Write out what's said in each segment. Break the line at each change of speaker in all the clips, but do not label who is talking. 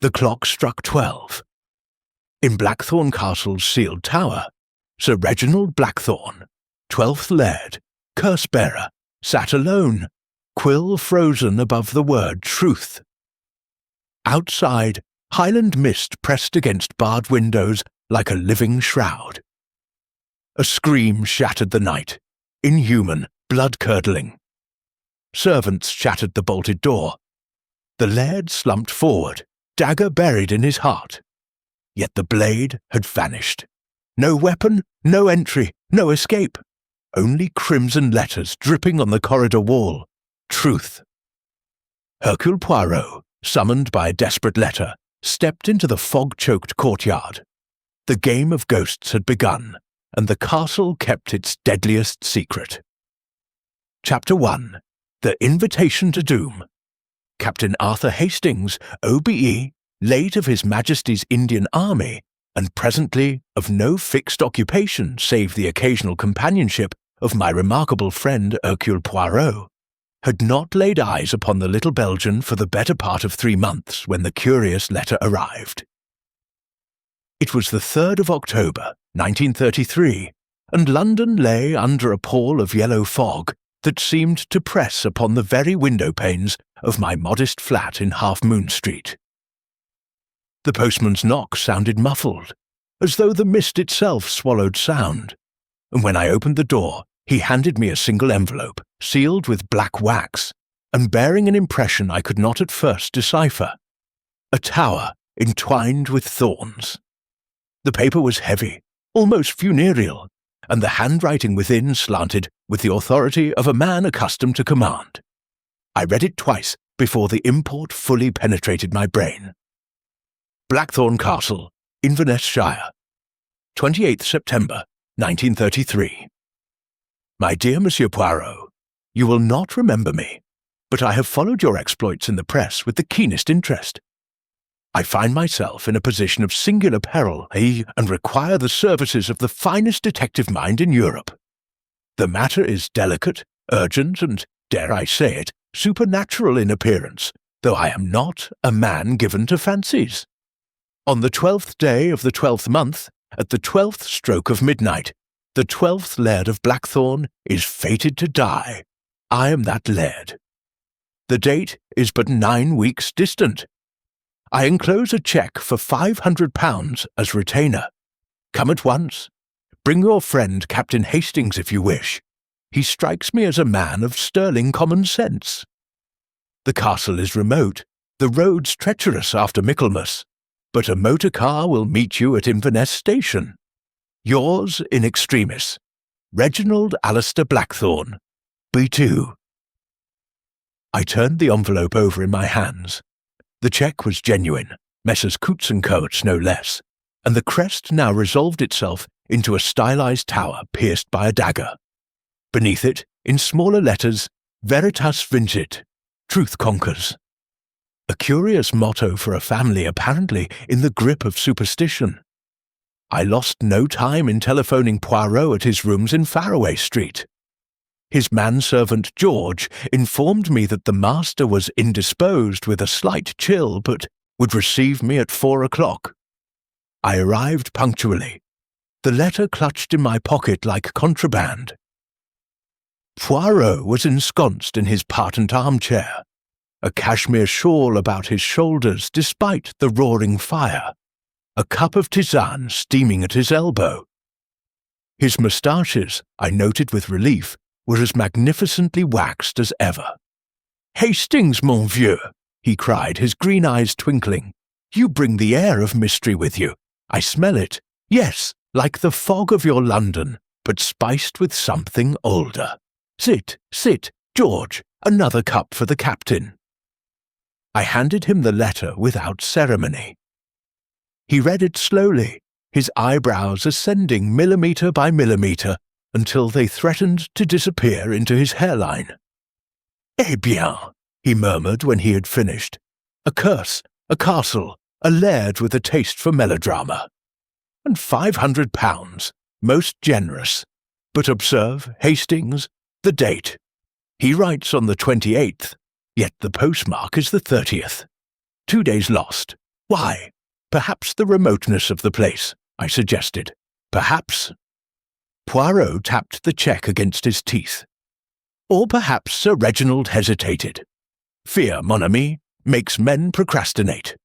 The clock struck 12. In Blackthorn Castle's sealed tower, Sir Reginald Blackthorn, 12th Laird, curse-bearer, sat alone, quill frozen above the word truth. Outside, Highland mist pressed against barred windows like a living shroud. A scream shattered the night, inhuman, blood-curdling. Servants shattered the bolted door. The laird slumped forward, dagger buried in his heart. Yet the blade had vanished. No weapon, no entry, no escape. Only crimson letters dripping on the corridor wall. Truth. Hercule Poirot, summoned by a desperate letter, stepped into the fog-choked courtyard. The game of ghosts had begun, and the castle kept its deadliest secret. Chapter 1. The Invitation to Doom. Captain Arthur Hastings, OBE, late of His Majesty's Indian Army, and presently of no fixed occupation save the occasional companionship of my remarkable friend Hercule Poirot, had not laid eyes upon the little Belgian for the better part of 3 months when the curious letter arrived. It was the 3rd of October, 1933, and London lay under a pall of yellow fog that seemed to press upon the very window-panes of my modest flat in Half Moon Street. The postman's knock sounded muffled, as though the mist itself swallowed sound, and when I opened the door, he handed me a single envelope, sealed with black wax, and bearing an impression I could not at first decipher. A tower entwined with thorns. The paper was heavy, almost funereal, and the handwriting within slanted with the authority of a man accustomed to command. I read it twice before the import fully penetrated my brain. Blackthorn Castle, Inverness Shire, 28th September, 1933. My dear Monsieur Poirot, you will not remember me, but I have followed your exploits in the press with the keenest interest. I find myself in a position of singular peril, and require the services of the finest detective mind in Europe. The matter is delicate, urgent, and, dare I say it, supernatural in appearance, though I am not a man given to fancies. On the 12th day of the 12th month, at the 12th stroke of midnight, the 12th Laird of Blackthorn is fated to die. I am that Laird. The date is but 9 weeks distant. I enclose a cheque for £500 as retainer. Come at once. Bring your friend Captain Hastings if you wish. He strikes me as a man of sterling common sense. The castle is remote, the roads treacherous after Michaelmas, but a motor car will meet you at Inverness Station. Yours in extremis, Reginald Alistair Blackthorn, B2. I turned the envelope over in my hands. The cheque was genuine, Messrs. Coutts & Coates no less, and the crest now resolved itself into a stylized tower pierced by a dagger. Beneath it, in smaller letters, Veritas vincit, truth conquers. A curious motto for a family apparently in the grip of superstition. I lost no time in telephoning Poirot at his rooms in Faraway Street. His manservant George informed me that the master was indisposed with a slight chill, but would receive me at 4 o'clock. I arrived punctually, the letter clutched in my pocket like contraband. Poirot was ensconced in his patent armchair, a cashmere shawl about his shoulders despite the roaring fire, a cup of tisane steaming at his elbow. His moustaches, I noted with relief, were as magnificently waxed as ever. "Hastings, mon vieux," he cried, his green eyes twinkling. "You bring the air of mystery with you. I smell it. Yes, like the fog of your London, but spiced with something older. Sit, sit, George, another cup for the captain." I handed him the letter without ceremony. He read it slowly, his eyebrows ascending millimetre by millimetre, until they threatened to disappear into his hairline. "Eh bien," he murmured when he had finished. "A curse, a castle, a laird with a taste for melodrama. And £500, most generous. But observe, Hastings, the date. He writes on the 28th, yet the postmark is the 30th. 2 days lost. Why? Perhaps the remoteness of the place, I suggested. Perhaps. Poirot tapped the cheque against his teeth. Or perhaps Sir Reginald hesitated. Fear, mon ami, makes men procrastinate.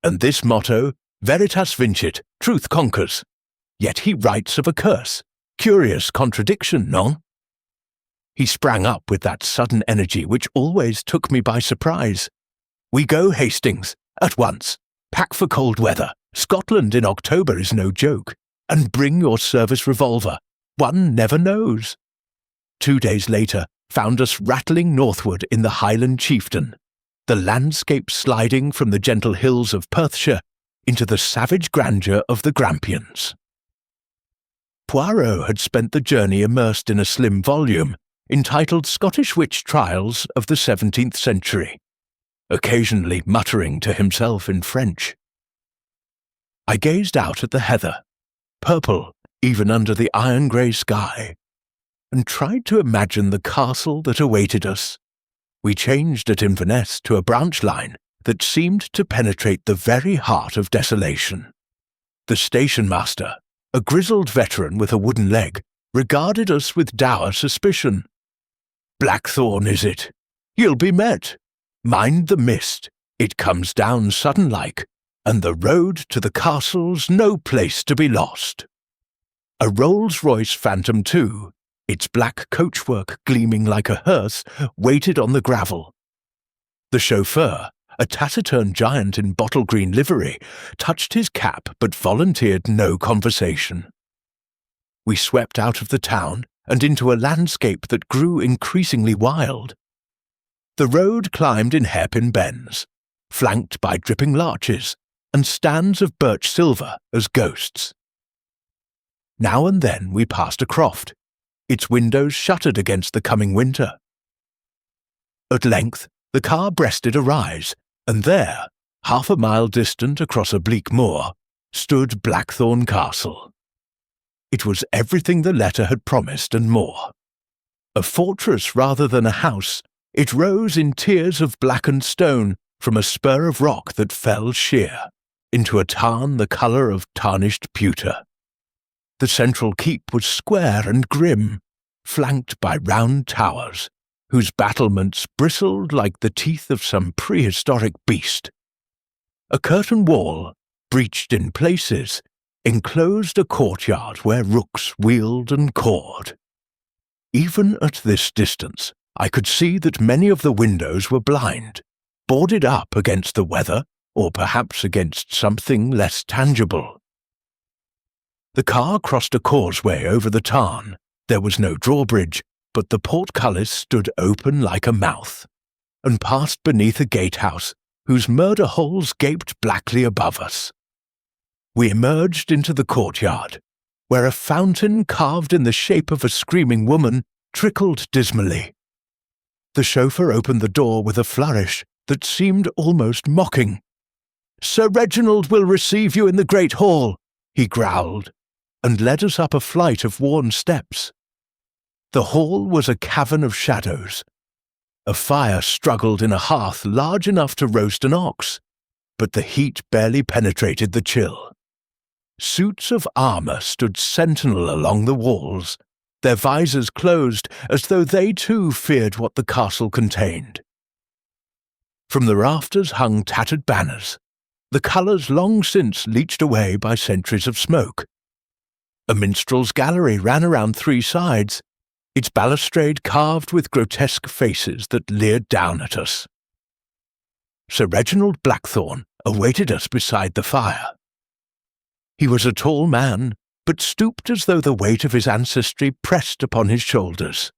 And this motto, veritas vincit, truth conquers. Yet he writes of a curse. Curious contradiction, non? He sprang up with that sudden energy which always took me by surprise. We go, Hastings, at once. Pack for cold weather. Scotland in October is no joke. And bring your service revolver. One never knows. 2 days later found us rattling northward in the Highland Chieftain, the landscape sliding from the gentle hills of Perthshire into the savage grandeur of the Grampians. Poirot had spent the journey immersed in a slim volume entitled Scottish Witch Trials of the 17th Century, occasionally muttering to himself in French. I gazed out at the heather, purple even under the iron-grey sky, and tried to imagine the castle that awaited us. We changed at Inverness to a branch line that seemed to penetrate the very heart of desolation. The station-master, a grizzled veteran with a wooden leg, regarded us with dour suspicion. "Blackthorn, is it? You'll be met. Mind the mist. It comes down sudden-like, and the road to the castle's no place to be lost." A Rolls-Royce Phantom 2, its black coachwork gleaming like a hearse, waited on the gravel. The chauffeur, a taciturn giant in bottle-green livery, touched his cap but volunteered no conversation. We swept out of the town and into a landscape that grew increasingly wild. The road climbed in hairpin bends, flanked by dripping larches and stands of birch silver as ghosts. Now and then we passed a croft, its windows shuttered against the coming winter. At length the car breasted a rise, and there, half a mile distant across a bleak moor, stood Blackthorn Castle. It was everything the letter had promised and more. A fortress rather than a house, it rose in tiers of blackened stone from a spur of rock that fell sheer into a tarn the colour of tarnished pewter. The central keep was square and grim, flanked by round towers, whose battlements bristled like the teeth of some prehistoric beast. A curtain wall, breached in places, enclosed a courtyard where rooks wheeled and cawed. Even at this distance, I could see that many of the windows were blind, boarded up against the weather, or perhaps against something less tangible. The car crossed a causeway over the tarn. There was no drawbridge, but the portcullis stood open like a mouth, and passed beneath a gatehouse whose murder holes gaped blackly above us. We emerged into the courtyard, where a fountain carved in the shape of a screaming woman trickled dismally. The chauffeur opened the door with a flourish that seemed almost mocking. "Sir Reginald will receive you in the great hall," he growled, and led us up a flight of worn steps. The hall was a cavern of shadows. A fire struggled in a hearth large enough to roast an ox, but the heat barely penetrated the chill. Suits of armour stood sentinel along the walls, their visors closed as though they too feared what the castle contained. From the rafters hung tattered banners, the colours long since leached away by centuries of smoke. A minstrel's gallery ran around 3 sides, its balustrade carved with grotesque faces that leered down at us. Sir Reginald Blackthorn awaited us beside the fire. He was a tall man, but stooped as though the weight of his ancestry pressed upon his shoulders.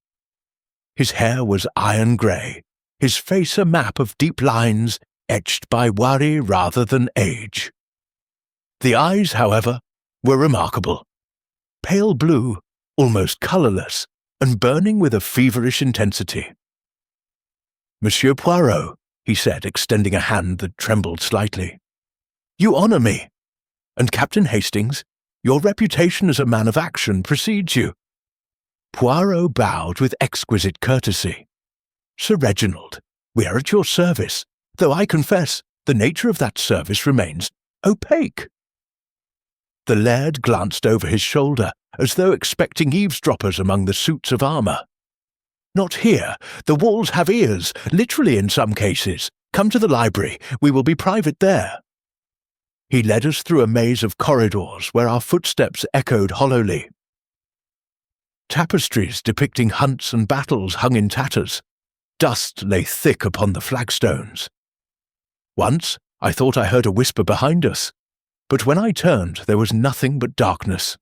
His hair was iron-grey, his face a map of deep lines etched by worry rather than age. The eyes, however, were remarkable. Pale blue, almost colourless, and burning with a feverish intensity. "Monsieur Poirot," he said, extending a hand that trembled slightly, "you honour me. And Captain Hastings, your reputation as a man of action precedes you." Poirot bowed with exquisite courtesy. "Sir Reginald, we are at your service, though I confess the nature of that service remains opaque." The laird glanced over his shoulder, as though expecting eavesdroppers among the suits of armour. "Not here. The walls have ears, literally in some cases. Come to the library. We will be private there." He led us through a maze of corridors where our footsteps echoed hollowly. Tapestries depicting hunts and battles hung in tatters. Dust lay thick upon the flagstones. Once I thought I heard a whisper behind us, but when I turned there was nothing but darkness.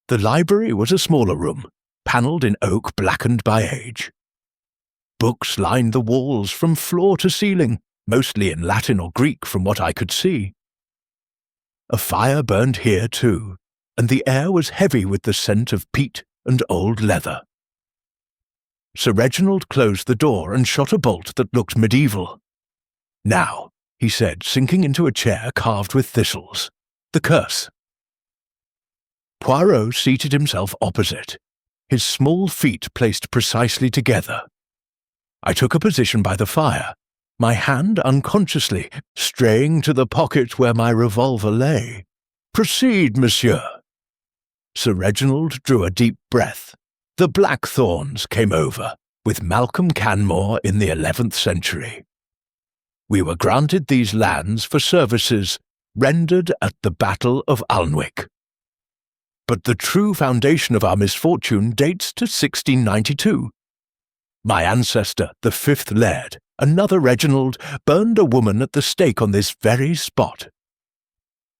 The library was a smaller room, panelled in oak blackened by age. Books lined the walls from floor to ceiling, mostly in Latin or Greek from what I could see. A fire burned here too, and the air was heavy with the scent of peat and old leather. Sir Reginald closed the door and shot a bolt that looked medieval. "Now," he said, sinking into a chair carved with thistles, "the curse." Poirot seated himself opposite, his small feet placed precisely together. I took a position by the fire, my hand unconsciously straying to the pocket where my revolver lay. "Proceed, monsieur." Sir Reginald drew a deep breath. "The Blackthorns came over, with Malcolm Canmore in the 11th century. We were granted these lands for services rendered at the Battle of Alnwick. But the true foundation of our misfortune dates to 1692. My ancestor, the 5th Laird, another Reginald, burned a woman at the stake on this very spot.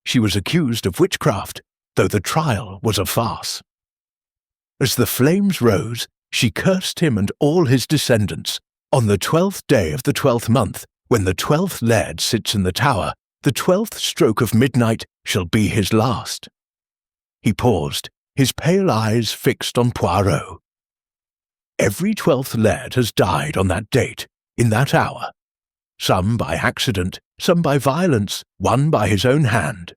She was accused of witchcraft, though the trial was a farce. As the flames rose, she cursed him and all his descendants. On the 12th day of the 12th month, when the 12th Laird sits in the tower, the 12th stroke of midnight shall be his last." He paused, his pale eyes fixed on Poirot. "Every 12th Laird has died on that date, in that hour. Some by accident, some by violence, one by his own hand.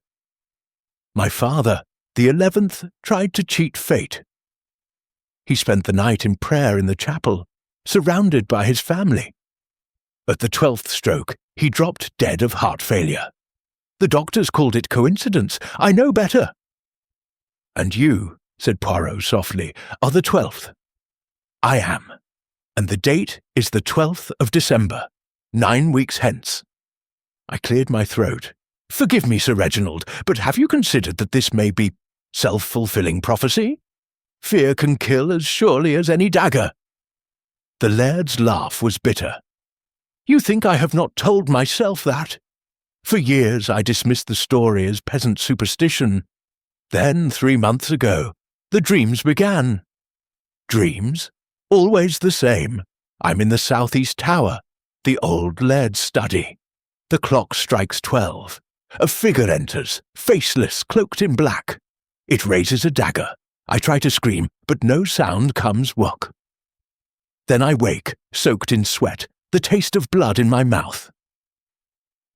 My father, the 11th, tried to cheat fate. He spent the night in prayer in the chapel, surrounded by his family. At the 12th stroke, he dropped dead of heart failure. The doctors called it coincidence. I know better." "And you," said Poirot softly, "are the 12th. I am. And the date is the 12th of December, 9 weeks hence." I cleared my throat. "Forgive me, Sir Reginald, but have you considered that this may be self-fulfilling prophecy? Fear can kill as surely as any dagger." The laird's laugh was bitter. "You think I have not told myself that? For years I dismissed the story as peasant superstition. Then, 3 months ago, the dreams began." "Dreams? Always the same. I'm in the southeast tower, the old laird's study. The clock strikes 12. A figure enters, faceless, cloaked in black. It raises a dagger. I try to scream, but no sound comes wok. Then I wake, soaked in sweat, the taste of blood in my mouth."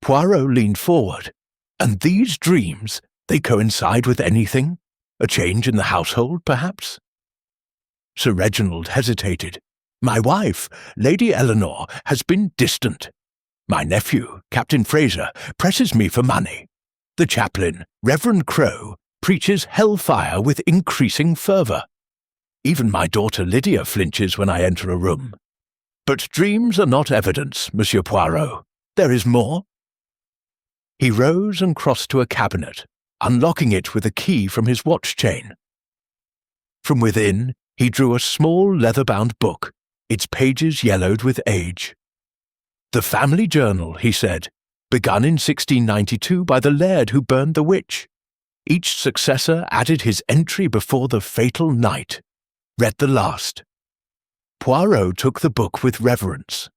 Poirot leaned forward. "And these dreams, they coincide with anything? A change in the household, perhaps?" Sir Reginald hesitated. "My wife, Lady Eleanor, has been distant. My nephew, Captain Fraser, presses me for money. The chaplain, Reverend Crowe, preaches hellfire with increasing fervour. Even my daughter Lydia flinches when I enter a room. But dreams are not evidence, Monsieur Poirot. There is more." He rose and crossed to a cabinet, unlocking it with a key from his watch chain. From within, he drew a small leather-bound book, its pages yellowed with age. "The family journal," he said, "begun in 1692 by the laird who burned the witch. Each successor added his entry before the fatal night. Read the last." Poirot took the book with reverence.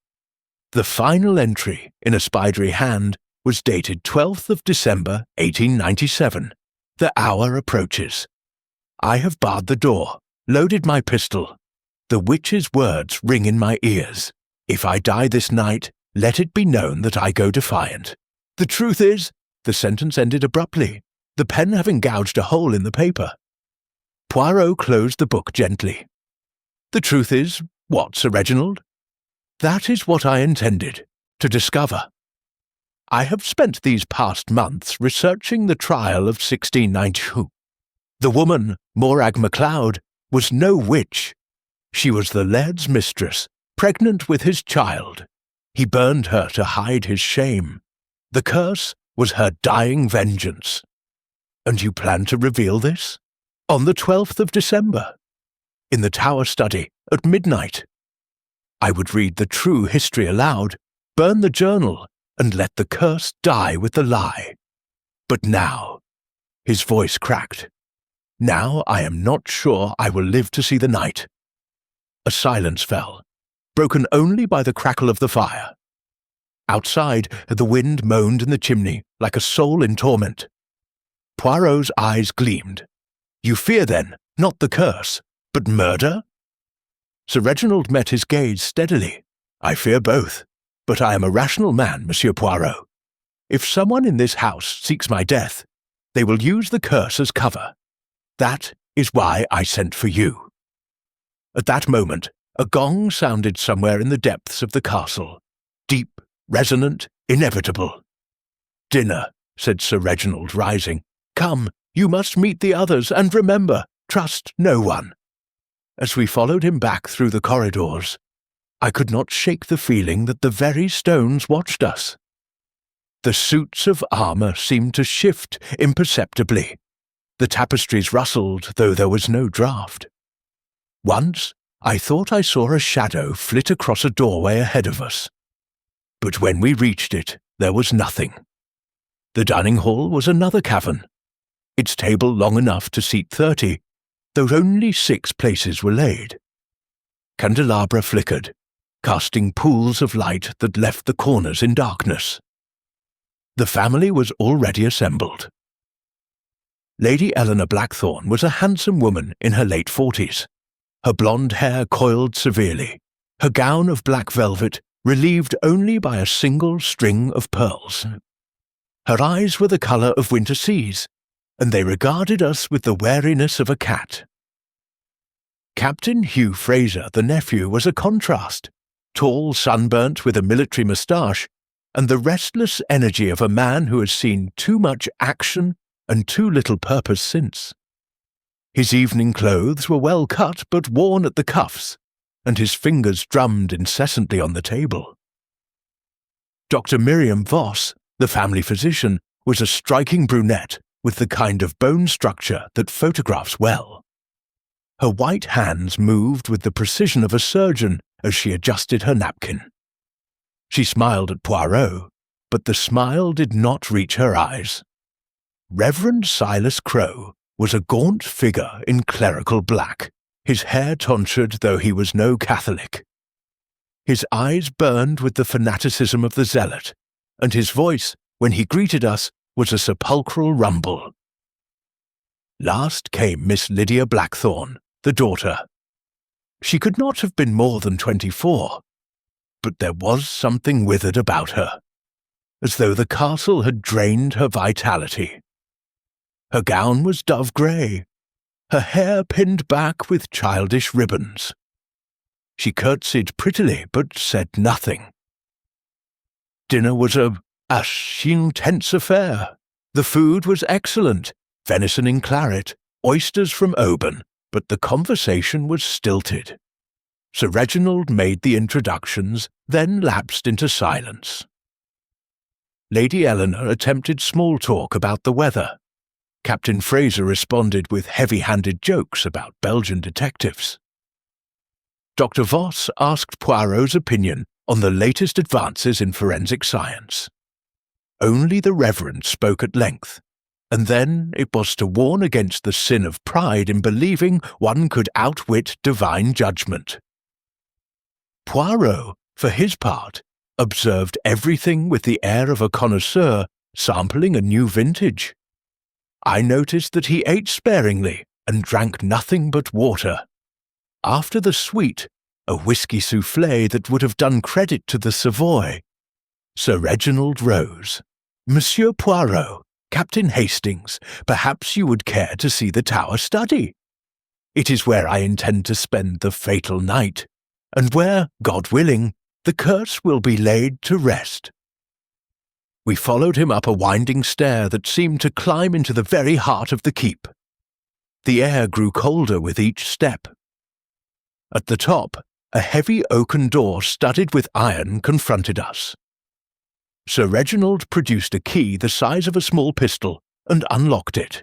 The final entry, in a spidery hand, was dated 12th of December, 1897. The hour approaches. I have barred the door, loaded my pistol. The witch's words ring in my ears. If I die this night, let it be known that I go defiant. The truth is, the sentence ended abruptly, the pen having gouged a hole in the paper. Poirot closed the book gently. "The truth is, what, Sir Reginald?" "That is what I intended, to discover." I have spent these past months researching the trial of 1692. The woman, Morag MacLeod, was no witch. She was the laird's mistress, pregnant with his child. He burned her to hide his shame. The curse was her dying vengeance. And you plan to reveal this? On the 12th of December, in the Tower Study, at midnight. I would read the true history aloud, burn the journal, and let the curse die with the lie. But now, his voice cracked. Now I am not sure I will live to see the night. A silence fell, broken only by the crackle of the fire. Outside, the wind moaned in the chimney like a soul in torment. Poirot's eyes gleamed. You fear, then, not the curse, but murder? Sir Reginald met his gaze steadily. I fear both, but I am a rational man, Monsieur Poirot. If someone in this house seeks my death, they will use the curse as cover. That is why I sent for you. At that moment, a gong sounded somewhere in the depths of the castle. Deep, resonant, inevitable. Dinner, said Sir Reginald, rising. Come, you must meet the others, and remember, trust no one. As we followed him back through the corridors, I could not shake the feeling that the very stones watched us. The suits of armour seemed to shift imperceptibly. The tapestries rustled, though there was no draught. Once, I thought I saw a shadow flit across a doorway ahead of us. But when we reached it, there was nothing. The dining hall was another cavern, its table long enough to seat 30, though only 6 places were laid. Candelabra flickered, casting pools of light that left the corners in darkness. The family was already assembled. Lady Eleanor Blackthorne was a handsome woman in her late 40s, her blonde hair coiled severely, her gown of black velvet relieved only by a single string of pearls. Her eyes were the colour of winter seas, and they regarded us with the wariness of a cat. Captain Hugh Fraser, the nephew, was a contrast, tall, sunburnt, with a military moustache, and the restless energy of a man who has seen too much action and too little purpose since. His evening clothes were well cut but worn at the cuffs, and his fingers drummed incessantly on the table. Dr. Miriam Voss, the family physician, was a striking brunette with the kind of bone structure that photographs well. Her white hands moved with the precision of a surgeon as she adjusted her napkin. She smiled at Poirot, but the smile did not reach her eyes. Reverend Silas Crowe was a gaunt figure in clerical black, his hair tonsured though he was no Catholic. His eyes burned with the fanaticism of the zealot, and his voice, when he greeted us, was a sepulchral rumble. Last came Miss Lydia Blackthorne, the daughter. She could not have been more than 24, but there was something withered about her, as though the castle had drained her vitality. Her gown was dove grey, her hair pinned back with childish ribbons. She curtsied prettily, but said nothing. Dinner was a intense affair. The food was excellent, venison in claret, oysters from Oban, but the conversation was stilted. Sir Reginald made the introductions, then lapsed into silence. Lady Eleanor attempted small talk about the weather. Captain Fraser responded with heavy-handed jokes about Belgian detectives. Dr. Voss asked Poirot's opinion on the latest advances in forensic science. Only the Reverend spoke at length, and then it was to warn against the sin of pride in believing one could outwit divine judgment. Poirot, for his part, observed everything with the air of a connoisseur sampling a new vintage. I noticed that he ate sparingly and drank nothing but water. After the sweet, a whisky soufflé that would have done credit to the Savoy, Sir Reginald rose. Monsieur Poirot, Captain Hastings, perhaps you would care to see the Tower Study. It is where I intend to spend the fatal night, and where, God willing, the curse will be laid to rest. We followed him up a winding stair that seemed to climb into the very heart of the keep. The air grew colder with each step. At the top, a heavy oaken door studded with iron confronted us. Sir Reginald produced a key the size of a small pistol and unlocked it.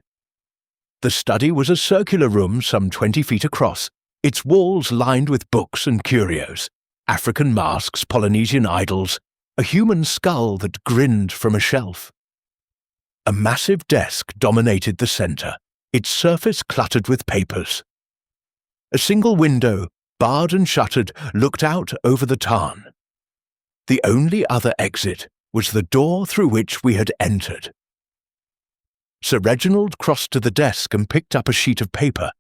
The study was a circular room some 20 feet across, its walls lined with books and curios, African masks, Polynesian idols, a human skull that grinned from a shelf. A massive desk dominated the center, its surface cluttered with papers. A single window, barred and shuttered, looked out over the tarn. The only other exit was the door through which we had entered. Sir Reginald crossed to the desk and picked up a sheet of paper.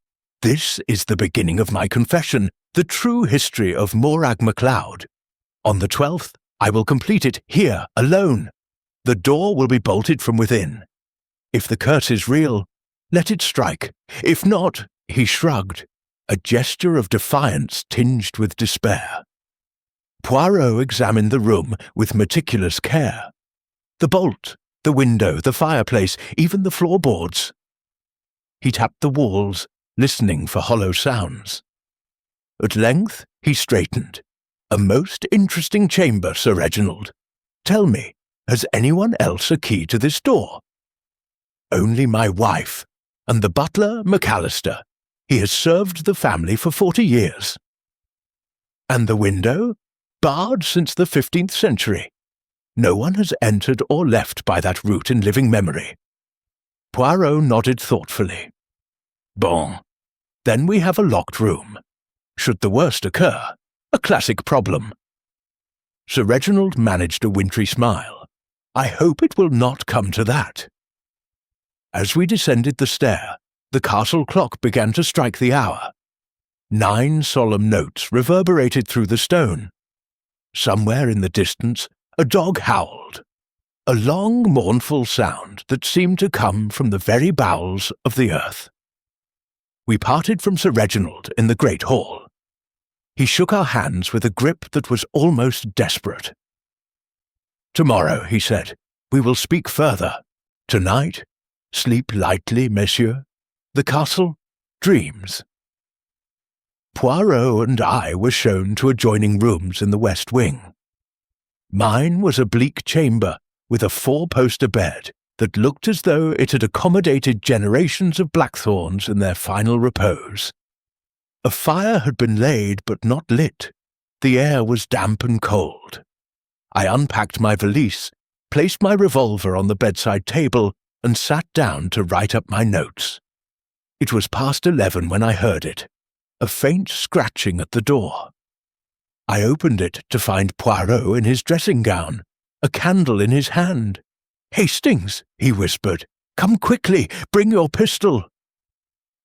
"This is the beginning of my confession, the true history of Morag MacLeod. On the 12th, I will complete it here, alone. The door will be bolted from within. If the curse is real, let it strike. If not," he shrugged, a gesture of defiance tinged with despair. Poirot examined the room with meticulous care. The bolt, the window, the fireplace, even the floorboards. He tapped the walls, listening for hollow sounds. At length he straightened. "A most interesting chamber, Sir Reginald. Tell me, has anyone else a key to this door?" "Only my wife, and the butler, McAllister. He has served the family for 40 years. "And the window? Barred since the 15th century. No one has entered or left by that route in living memory." Poirot nodded thoughtfully. "Bon. Then we have a locked room. Should the worst occur, a classic problem." Sir Reginald managed a wintry smile. "I hope it will not come to that." As we descended the stair, the castle clock began to strike the hour. 9 solemn notes reverberated through the stone. Somewhere in the distance, a dog howled. A long, mournful sound that seemed to come from the very bowels of the earth. We parted from Sir Reginald in the great hall. He shook our hands with a grip that was almost desperate. "Tomorrow," he said, "we will speak further. Tonight, sleep lightly, messieurs. The castle dreams." Poirot and I were shown to adjoining rooms in the west wing. Mine was a bleak chamber with a 4-poster bed that looked as though it had accommodated generations of blackthorns in their final repose. A fire had been laid but not lit. The air was damp and cold. I unpacked my valise, placed my revolver on the bedside table, and sat down to write up my notes. It was past 11 when I heard it, a faint scratching at the door. I opened it to find Poirot in his dressing gown, a candle in his hand. "Hastings," he whispered, "come quickly, bring your pistol."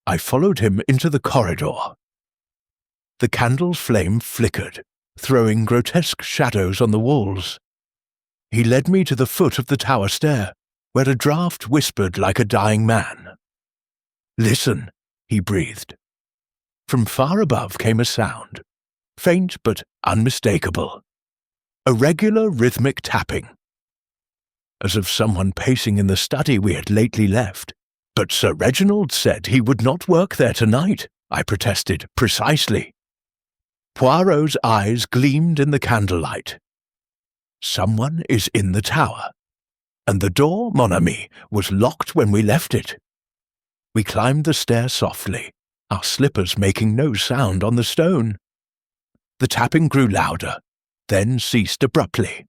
I followed him into the corridor. The candle's flame flickered, throwing grotesque shadows on the walls. He led me to the foot of the tower stair, where a draught whispered like a dying man. "Listen," he breathed. From far above came a sound, faint but unmistakable. A regular rhythmic tapping. As of someone pacing in the study we had lately left. "But Sir Reginald said he would not work there tonight," I protested. "Precisely." Poirot's eyes gleamed in the candlelight. "Someone is in the tower. And the door, mon ami, was locked when we left it." We climbed the stair softly, our slippers making no sound on the stone. The tapping grew louder, then ceased abruptly.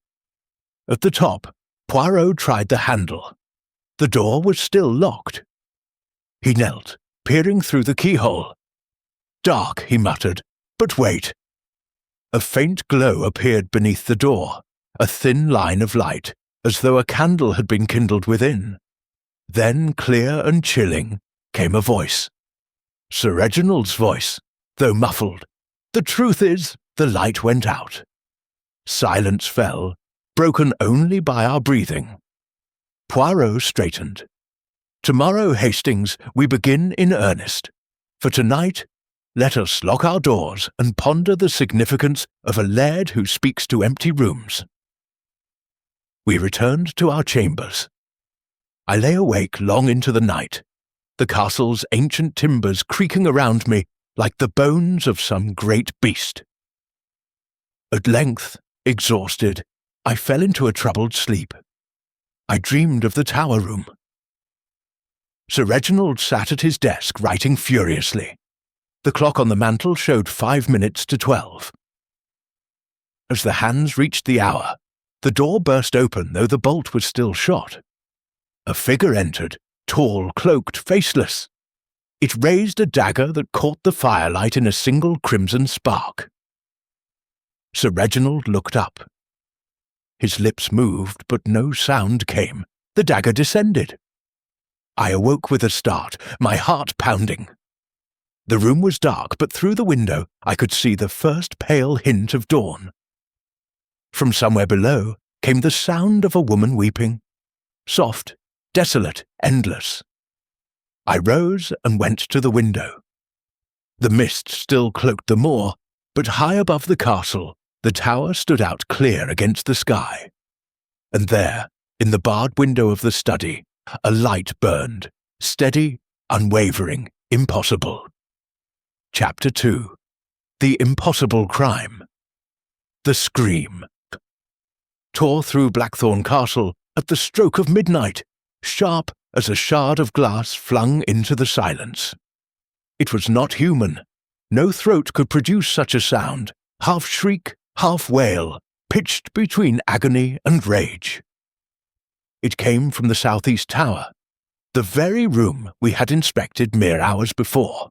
At the top, Poirot tried the handle. The door was still locked. He knelt, peering through the keyhole. "Dark," he muttered, "but wait." A faint glow appeared beneath the door, a thin line of light, as though a candle had been kindled within. Then, clear and chilling, came a voice. Sir Reginald's voice, though muffled. "The truth is, the light went out." Silence fell, broken only by our breathing. Poirot straightened. "Tomorrow, Hastings, we begin in earnest. For tonight, let us lock our doors and ponder the significance of a laird who speaks to empty rooms." We returned to our chambers. I lay awake long into the night, the castle's ancient timbers creaking around me like the bones of some great beast. At length, exhausted, I fell into a troubled sleep. I dreamed of the tower room. Sir Reginald sat at his desk writing furiously. The clock on the mantel showed 5 minutes to 12. As the hands reached the hour, the door burst open though the bolt was still shot. A figure entered, tall, cloaked, faceless. It raised a dagger that caught the firelight in a single crimson spark. Sir Reginald looked up. His lips moved, but no sound came. The dagger descended. I awoke with a start, my heart pounding. The room was dark, but through the window I could see the first pale hint of dawn. From somewhere below came the sound of a woman weeping. Soft, desolate, endless. I rose and went to the window. The mist still cloaked the moor, but high above the castle, the tower stood out clear against the sky. And there, in the barred window of the study, a light burned, steady, unwavering, impossible. Chapter 2. The Impossible Crime. The Scream. Tore through Blackthorn Castle at the stroke of midnight, sharp as a shard of glass flung into the silence. It was not human. No throat could produce such a sound, half shriek, half wail, pitched between agony and rage. It came from the southeast tower, the very room we had inspected mere hours before.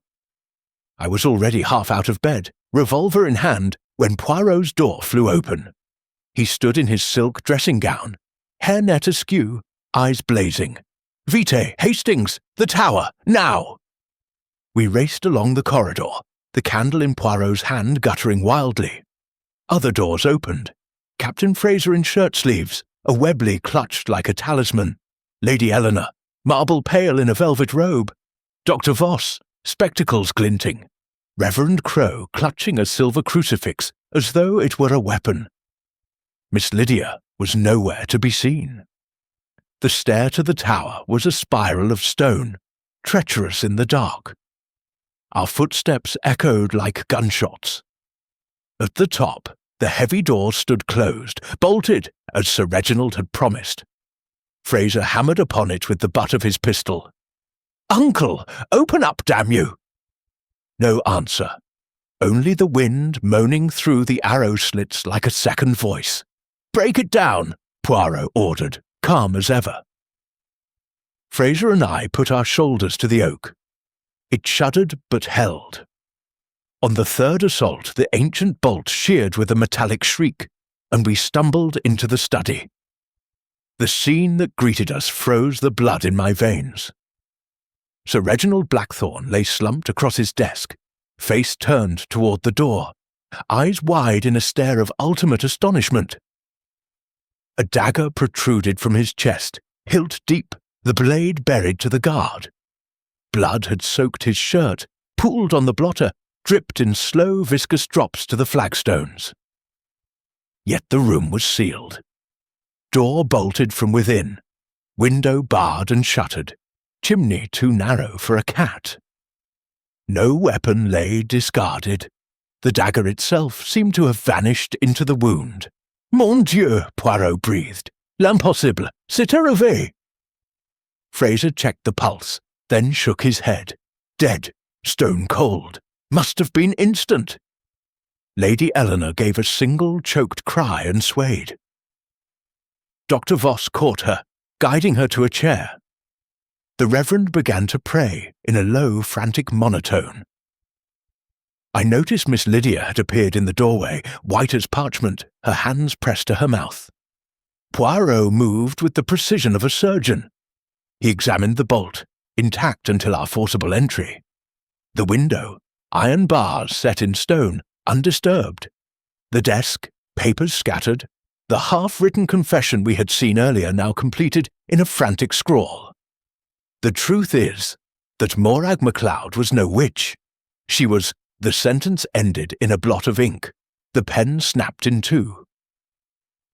I was already half out of bed, revolver in hand, when Poirot's door flew open. He stood in his silk dressing gown, hairnet askew, eyes blazing. "Vite, Hastings, the tower, now!" We raced along the corridor, the candle in Poirot's hand guttering wildly. Other doors opened. Captain Fraser in shirt-sleeves, a Webley clutched like a talisman, Lady Eleanor, marble pale in a velvet robe, Dr. Voss, spectacles glinting, Reverend Crowe clutching a silver crucifix as though it were a weapon. Miss Lydia was nowhere to be seen. The stair to the tower was a spiral of stone, treacherous in the dark. Our footsteps echoed like gunshots. At the top, the heavy door stood closed, bolted, as Sir Reginald had promised. Fraser hammered upon it with the butt of his pistol. "Uncle, open up, damn you!" No answer. Only the wind moaning through the arrow slits like a second voice. "Break it down," Poirot ordered, calm as ever. Fraser and I put our shoulders to the oak. It shuddered but held. On the third assault, the ancient bolt sheared with a metallic shriek, and we stumbled into the study. The scene that greeted us froze the blood in my veins. Sir Reginald Blackthorne lay slumped across his desk, face turned toward the door, eyes wide in a stare of ultimate astonishment. A dagger protruded from his chest, hilt deep, the blade buried to the guard. Blood had soaked his shirt, pooled on the blotter, dripped in slow, viscous drops to the flagstones. Yet the room was sealed. Door bolted from within, window barred and shuttered, chimney too narrow for a cat. No weapon lay discarded. The dagger itself seemed to have vanished into the wound. "Mon Dieu," Poirot breathed. "L'impossible, c'est arrivé." Fraser checked the pulse, then shook his head. Dead, stone cold. Must have been instant. Lady Eleanor gave a single choked cry and swayed. Dr. Voss caught her, guiding her to a chair. The Reverend began to pray in a low, frantic monotone. I noticed Miss Lydia had appeared in the doorway, white as parchment, her hands pressed to her mouth. Poirot moved with the precision of a surgeon. He examined the bolt, intact until our forcible entry. The window, iron bars set in stone, undisturbed. The desk, papers scattered, the half-written confession we had seen earlier now completed in a frantic scrawl. The truth is that Morag MacLeod was no witch. She was. The sentence ended in a blot of ink. The pen snapped in two.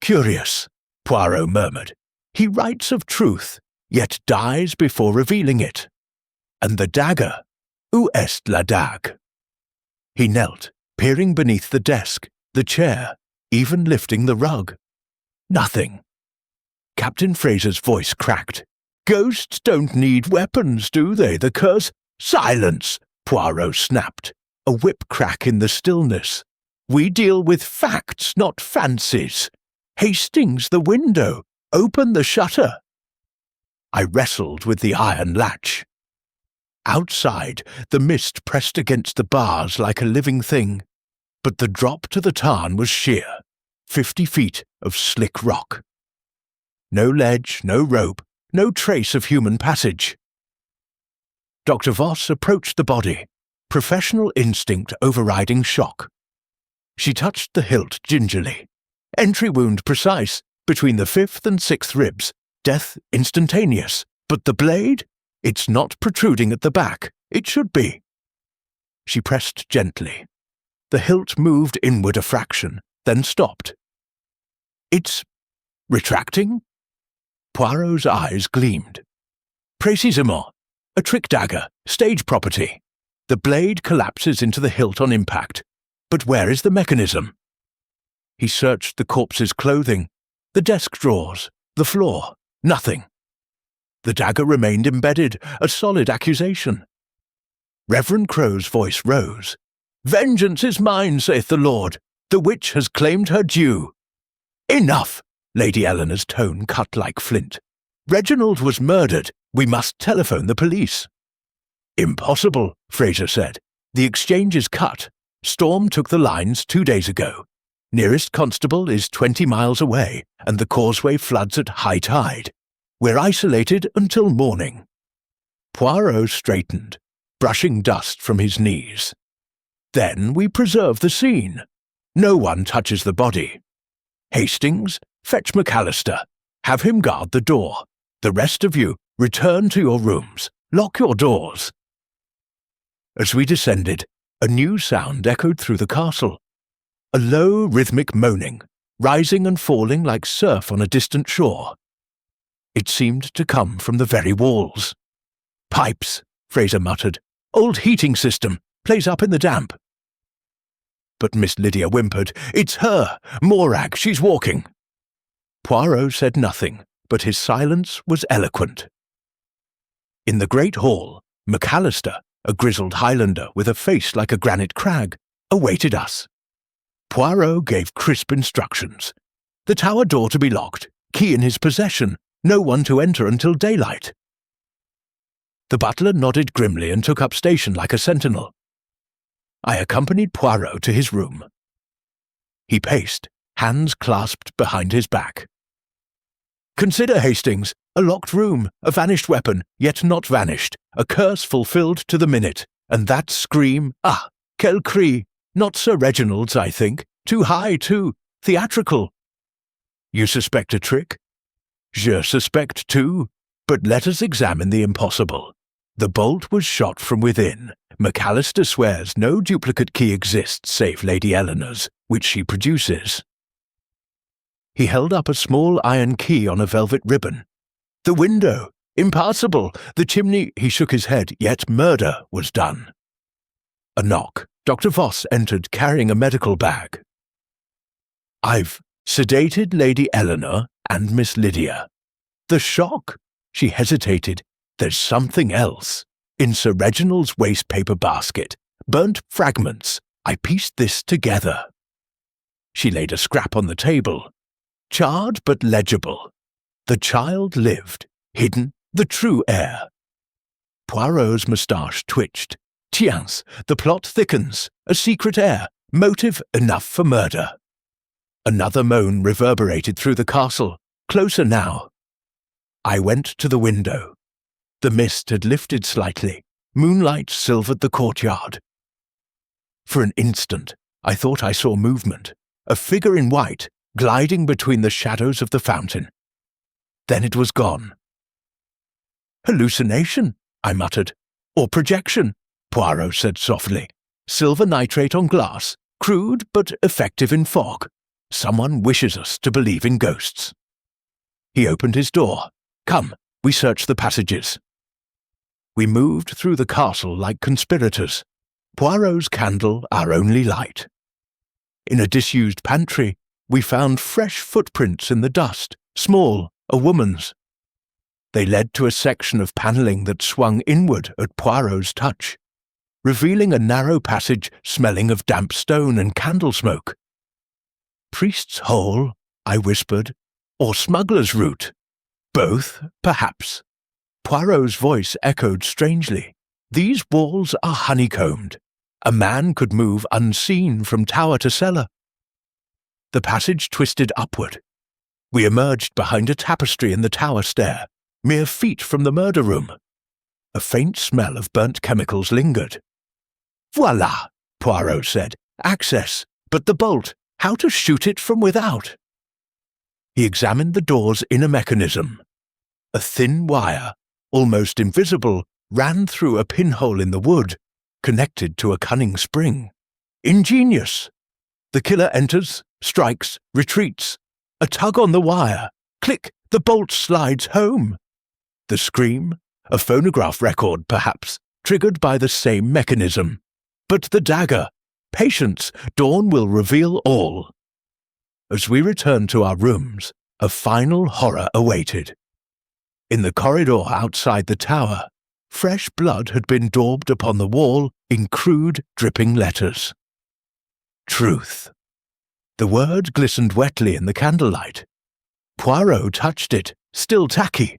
"Curious," Poirot murmured. "He writes of truth, yet dies before revealing it. And the dagger, où est la dague?" He knelt, peering beneath the desk, the chair, even lifting the rug. Nothing. Captain Fraser's voice cracked. "Ghosts don't need weapons, do they? The curse—" "Silence!" Poirot snapped, a whip crack in the stillness. "We deal with facts, not fancies. Hastings, the window. Open the shutter." I wrestled with the iron latch. Outside, the mist pressed against the bars like a living thing, but the drop to the tarn was sheer, 50 feet of slick rock. No ledge, no rope, no trace of human passage. Dr. Voss approached the body, professional instinct overriding shock. She touched the hilt gingerly. Entry wound precise, between the 5th and 6th ribs, death instantaneous. But the blade? It's not protruding at the back. It should be. She pressed gently. The hilt moved inward a fraction, then stopped. It's retracting? Poirot's eyes gleamed. Précisément. A trick dagger, stage property. The blade collapses into the hilt on impact. But where is the mechanism? He searched the corpse's clothing, the desk drawers, the floor. Nothing. The dagger remained embedded, a solid accusation. Reverend Crow's voice rose. "Vengeance is mine, saith the Lord. The witch has claimed her due." "Enough!" Lady Eleanor's tone cut like flint. "Reginald was murdered. We must telephone the police." "Impossible," Fraser said. "The exchange is cut. Storm took the lines 2 days ago. Nearest constable is 20 miles away, and the causeway floods at high tide. We're isolated until morning." Poirot straightened, brushing dust from his knees. "Then we preserve the scene. No one touches the body. Hastings, fetch McAllister. Have him guard the door. The rest of you, return to your rooms. Lock your doors." As we descended, a new sound echoed through the castle. A low, rhythmic moaning, rising and falling like surf on a distant shore. It seemed to come from the very walls. "Pipes," Fraser muttered. "Old heating system. Plays up in the damp." But Miss Lydia whimpered. "It's her! Morag, she's walking." Poirot said nothing, but his silence was eloquent. In the great hall, McAllister, a grizzled Highlander with a face like a granite crag, awaited us. Poirot gave crisp instructions. The tower door to be locked, key in his possession, no one to enter until daylight. The butler nodded grimly and took up station like a sentinel. I accompanied Poirot to his room. He paced, hands clasped behind his back. "Consider, Hastings, a locked room, a vanished weapon, yet not vanished, a curse fulfilled to the minute, and that scream, ah, quel cri, not Sir Reginald's, I think, too high, too theatrical. You suspect a trick? Je suspect too, but let us examine the impossible. The bolt was shot from within. McAllister swears no duplicate key exists save Lady Eleanor's, which she produces." He held up a small iron key on a velvet ribbon. "The window! Impassable! The chimney—" He shook his head, yet murder was done. A knock. Dr. Voss entered carrying a medical bag. "I've sedated Lady Eleanor and Miss Lydia. The shock?" She hesitated. "There's something else. In Sir Reginald's waste-paper basket. Burnt fragments. I pieced this together." She laid a scrap on the table. Charred but legible. The child lived, hidden, the true heir. Poirot's moustache twitched. Tiens, the plot thickens. A secret heir. Motive enough for murder. Another moan reverberated through the castle. Closer now. I went to the window. The mist had lifted slightly. Moonlight silvered the courtyard. For an instant, I thought I saw movement. A figure in white, gliding between the shadows of the fountain. Then it was gone. "Hallucination," I muttered. "Or projection," Poirot said softly. "Silver nitrate on glass, crude but effective in fog. Someone wishes us to believe in ghosts." He opened his door. "Come, we search the passages." We moved through the castle like conspirators, Poirot's candle our only light. In a disused pantry, we found fresh footprints in the dust, small, a woman's. They led to a section of panelling that swung inward at Poirot's touch, revealing a narrow passage smelling of damp stone and candle smoke. "Priest's hole," I whispered, "or smuggler's route? Both, perhaps." Poirot's voice echoed strangely. "These walls are honeycombed. A man could move unseen from tower to cellar." The passage twisted upward. We emerged behind a tapestry in the tower stair, mere feet from the murder room. A faint smell of burnt chemicals lingered. "Voila," Poirot said. "Access, but the bolt, how to shoot it from without?" He examined the door's inner mechanism. A thin wire, almost invisible, ran through a pinhole in the wood, connected to a cunning spring. Ingenious! The killer enters, strikes, retreats. A tug on the wire. Click, the bolt slides home. The scream, a phonograph record perhaps, triggered by the same mechanism. But the dagger. Patience, dawn will reveal all. As we returned to our rooms, a final horror awaited. In the corridor outside the tower, fresh blood had been daubed upon the wall in crude, dripping letters. Truth. The word glistened wetly in the candlelight. Poirot touched it, still tacky.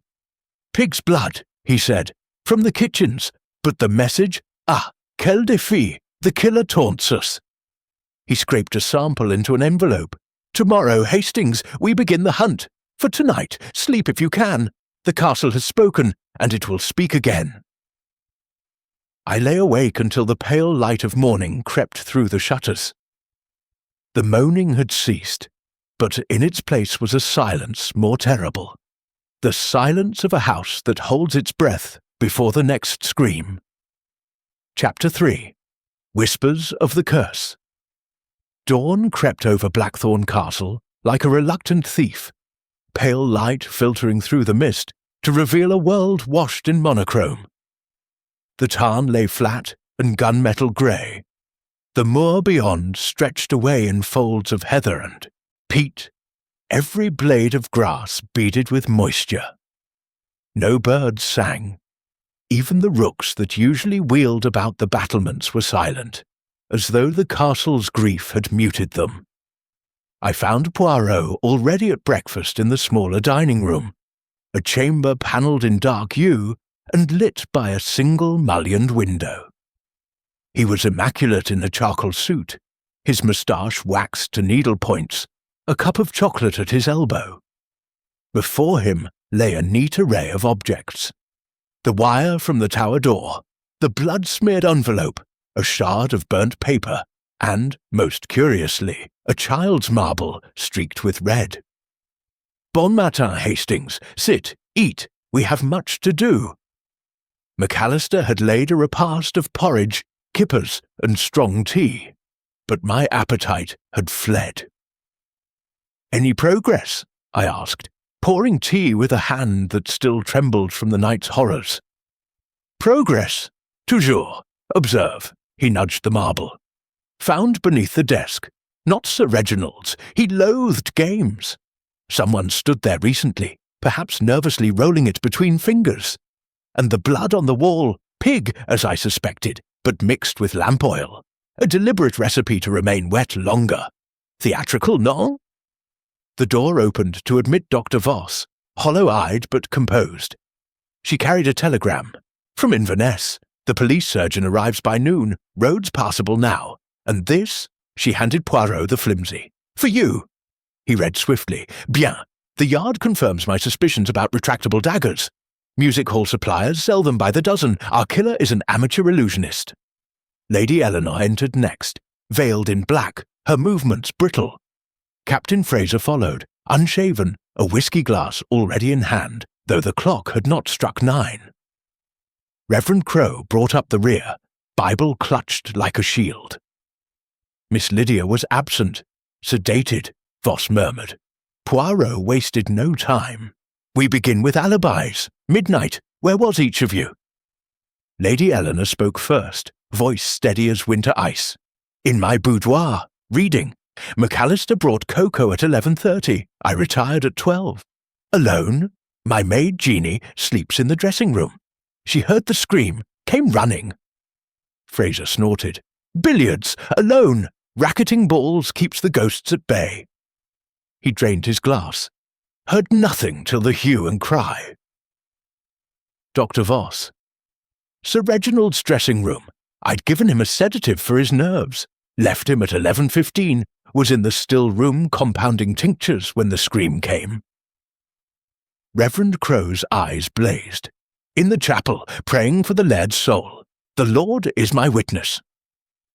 "Pig's blood," he said, "from the kitchens, but the message, quel défi, the killer taunts us." He scraped a sample into an envelope. "Tomorrow, Hastings, we begin the hunt. For tonight, sleep if you can. The castle has spoken, and it will speak again." I lay awake until the pale light of morning crept through the shutters. The moaning had ceased, but in its place was a silence more terrible. The silence of a house that holds its breath before the next scream. Chapter 3. Whispers of the Curse. Dawn crept over Blackthorn Castle like a reluctant thief, pale light filtering through the mist to reveal a world washed in monochrome. The tarn lay flat and gunmetal grey. The moor beyond stretched away in folds of heather and peat, every blade of grass beaded with moisture. No birds sang. Even the rooks that usually wheeled about the battlements were silent, as though the castle's grief had muted them. I found Poirot already at breakfast in the smaller dining room, a chamber panelled in dark yew and lit by a single mullioned window. He was immaculate in a charcoal suit, his moustache waxed to needle points, a cup of chocolate at his elbow. Before him lay a neat array of objects. The wire from the tower door, the blood-smeared envelope, a shard of burnt paper, and, most curiously, a child's marble streaked with red. "Bon matin, Hastings. Sit, eat. We have much to do." McAllister had laid a repast of porridge, kippers, and strong tea, but my appetite had fled. "Any progress?" I asked, pouring tea with a hand that still trembled from the night's horrors. "Progress? Toujours. Observe." He nudged the marble. "Found beneath the desk. Not Sir Reginald's. He loathed games. Someone stood there recently, perhaps nervously rolling it between fingers. And the blood on the wall, pig, as I suspected, but mixed with lamp oil. A deliberate recipe to remain wet longer. Theatrical, no?" The door opened to admit Dr. Voss, hollow-eyed but composed. She carried a telegram. "From Inverness. The police surgeon arrives by noon. Roads passable now. And this," she handed Poirot the flimsy. "For you." He read swiftly. "Bien. The yard confirms my suspicions about retractable daggers. Music hall suppliers sell them by the dozen. Our killer is an amateur illusionist." Lady Eleanor entered next, veiled in black, her movements brittle. Captain Fraser followed, unshaven, a whiskey glass already in hand, though the clock had not struck 9. Reverend Crowe brought up the rear, Bible clutched like a shield. Miss Lydia was absent, sedated, Voss murmured. Poirot wasted no time. We begin with alibis. Midnight. Where was each of you? Lady Eleanor spoke first, voice steady as winter ice. In my boudoir, reading. McAllister brought cocoa at 11:30. I retired at 12. Alone? My maid Jeanie sleeps in the dressing room. She heard the scream, came running. Fraser snorted. Billiards, alone. Racketing balls keeps the ghosts at bay. He drained his glass. Heard nothing till the hue and cry. Dr. Voss. Sir Reginald's dressing room. I'd given him a sedative for his nerves. Left him at 11:15. Was in the still room compounding tinctures when the scream came. Reverend Crow's eyes blazed. In the chapel, praying for the laird's soul. The Lord is my witness.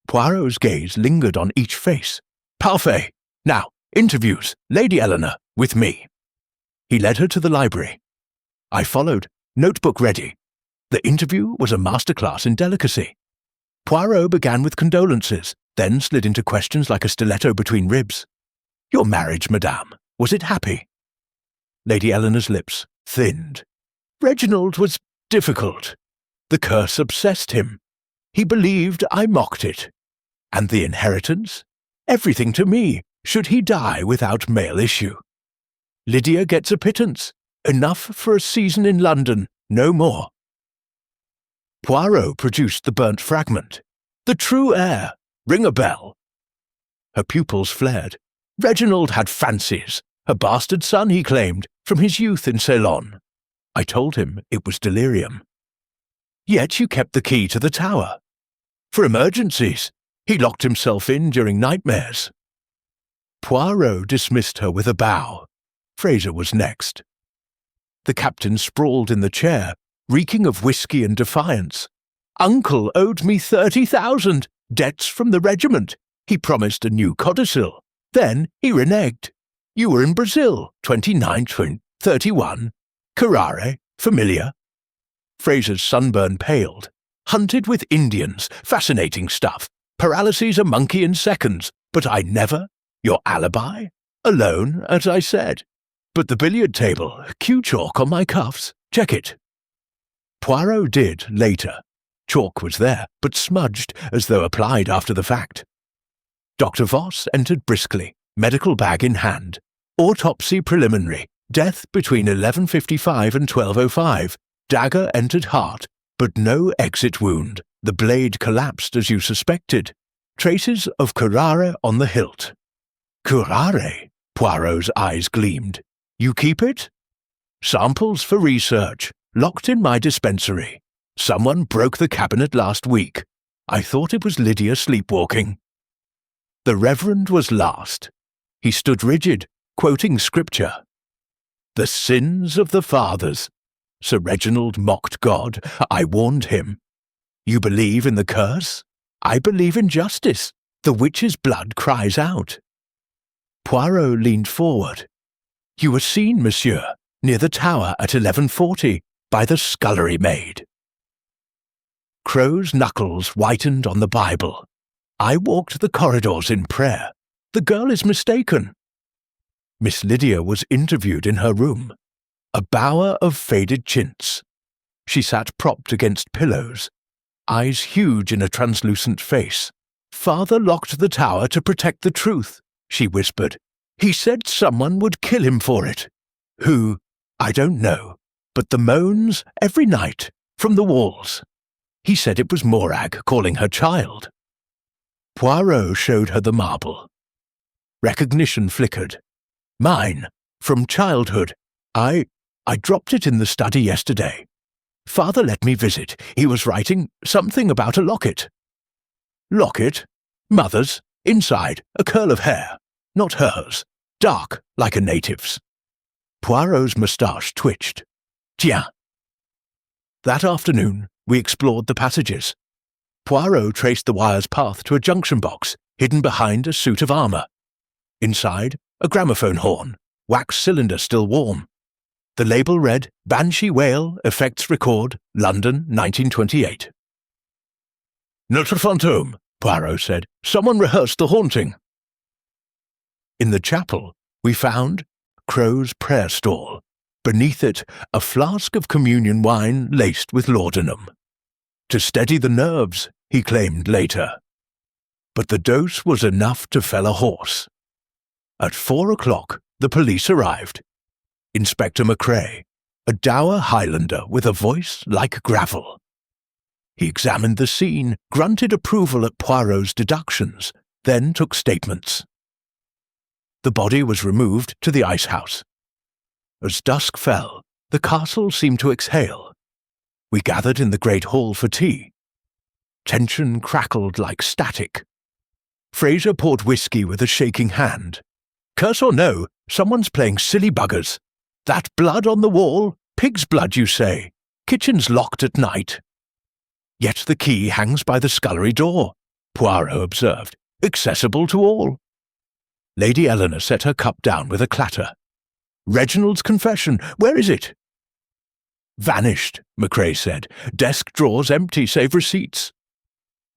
Poirot's gaze lingered on each face. Parfait. Now, interviews. Lady Eleanor, with me. He led her to the library. I followed, notebook ready. The interview was a masterclass in delicacy. Poirot began with condolences, then slid into questions like a stiletto between ribs. Your marriage, madame, was it happy? Lady Eleanor's lips thinned. Reginald was difficult. The curse obsessed him. He believed I mocked it. And the inheritance? Everything to me, should he die without male issue. Lydia gets a pittance, enough for a season in London, no more. Poirot produced the burnt fragment. The true heir. Ring a bell. Her pupils flared. Reginald had fancies. A bastard son, he claimed, from his youth in Ceylon. I told him it was delirium. Yet you kept the key to the tower. For emergencies. He locked himself in during nightmares. Poirot dismissed her with a bow. Fraser was next. The captain sprawled in the chair, reeking of whiskey and defiance. Uncle owed me 30,000. Debts from the regiment. He promised a new codicil. Then he reneged. You were in Brazil, 29-31. Carrare, familiar. Fraser's sunburn paled. Hunted with Indians, fascinating stuff. Paralyses a monkey in seconds, but I never. Your alibi? Alone, as I said. But the billiard table, Q-chalk on my cuffs. Check it. Poirot did later. Chalk was there, but smudged as though applied after the fact. Dr. Voss entered briskly, medical bag in hand. Autopsy preliminary. Death between 11:55 and 12:05. Dagger entered heart, but no exit wound. The blade collapsed as you suspected. Traces of curare on the hilt. Curare? Poirot's eyes gleamed. You keep it? Samples for research. Locked in my dispensary. Someone broke the cabinet last week. I thought it was Lydia sleepwalking. The Reverend was last. He stood rigid, quoting scripture. The sins of the fathers. Sir Reginald mocked God. I warned him. You believe in the curse? I believe in justice. The witch's blood cries out. Poirot leaned forward. You were seen, monsieur, near the tower at 11:40, by the scullery maid. Crow's knuckles whitened on the Bible. I walked the corridors in prayer. The girl is mistaken. Miss Lydia was interviewed in her room. A bower of faded chintz. She sat propped against pillows, eyes huge in a translucent face. Father locked the tower to protect the truth, she whispered. He said someone would kill him for it. Who? I don't know. But the moans every night, from the walls. He said it was Morag calling her child. Poirot showed her the marble. Recognition flickered. Mine, from childhood. I dropped it in the study yesterday. Father let me visit. He was writing something about a locket. Locket? Mother's? Inside, a curl of hair. Not hers. Dark, like a native's. Poirot's moustache twitched. Tiens. That afternoon, we explored the passages. Poirot traced the wire's path to a junction box, hidden behind a suit of armour. Inside, a gramophone horn, wax cylinder still warm. The label read, Banshee Whale, Effects Record, London, 1928. Notre fantôme, Poirot said. Someone rehearsed the haunting. In the chapel, we found Crow's prayer stall, Beneath it, a flask of communion wine laced with laudanum. To steady the nerves, he claimed later. But the dose was enough to fell a horse. At 4 o'clock, the police arrived. Inspector McCrae, a dour Highlander with a voice like gravel. He examined the scene, grunted approval at Poirot's deductions, then took statements. The body was removed to the icehouse. As dusk fell, the castle seemed to exhale. We gathered in the great hall for tea. Tension crackled like static. Fraser poured whiskey with a shaking hand. Curse or no, someone's playing silly buggers. That blood on the wall? Pig's blood, you say? Kitchen's locked at night. Yet the key hangs by the scullery door, Poirot observed, accessible to all. Lady Eleanor set her cup down with a clatter. Reginald's confession, where is it? Vanished, McCrae said. Desk drawers empty save receipts.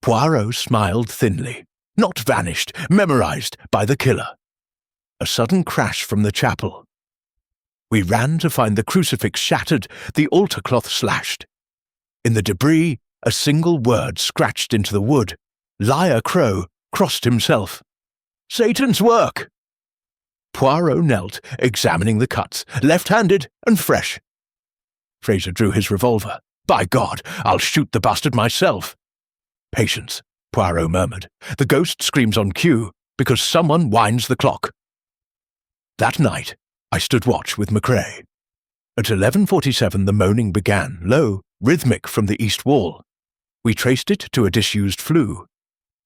Poirot smiled thinly. Not vanished, memorized by the killer. A sudden crash from the chapel. We ran to find the crucifix shattered, the altar cloth slashed. In the debris, a single word scratched into the wood. Liar Crow crossed himself. Satan's work! Poirot knelt, examining the cuts, left-handed and fresh. Fraser drew his revolver. By God, I'll shoot the bastard myself. Patience, Poirot murmured. The ghost screams on cue, because someone winds the clock. That night, I stood watch with McCrae. At 11:47 the moaning began, low, rhythmic from the east wall. We traced it to a disused flue.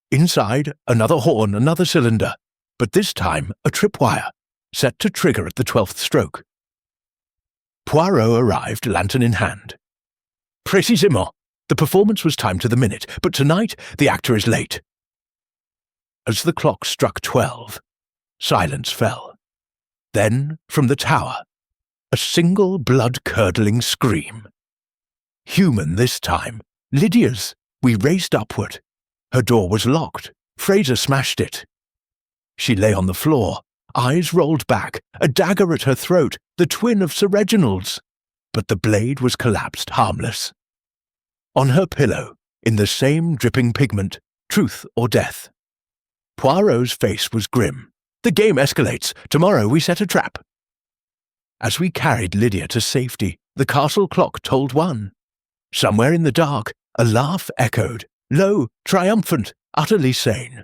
Inside, another horn, another cylinder, but this time a tripwire, set to trigger at the 12th stroke. Poirot arrived, lantern in hand. Précisément. The performance was timed to the minute, but tonight the actor is late. As the clock struck 12, silence fell. Then, from the tower, a single blood-curdling scream. Human this time. Lydia's. We raced upward. Her door was locked. Fraser smashed it. She lay on the floor, eyes rolled back, a dagger at her throat, the twin of Sir Reginald's. But the blade was collapsed, harmless. On her pillow, in the same dripping pigment, truth or death. Poirot's face was grim. The game escalates. Tomorrow we set a trap. As we carried Lydia to safety, the castle clock told 1. Somewhere in the dark, a laugh echoed, low, triumphant, utterly sane.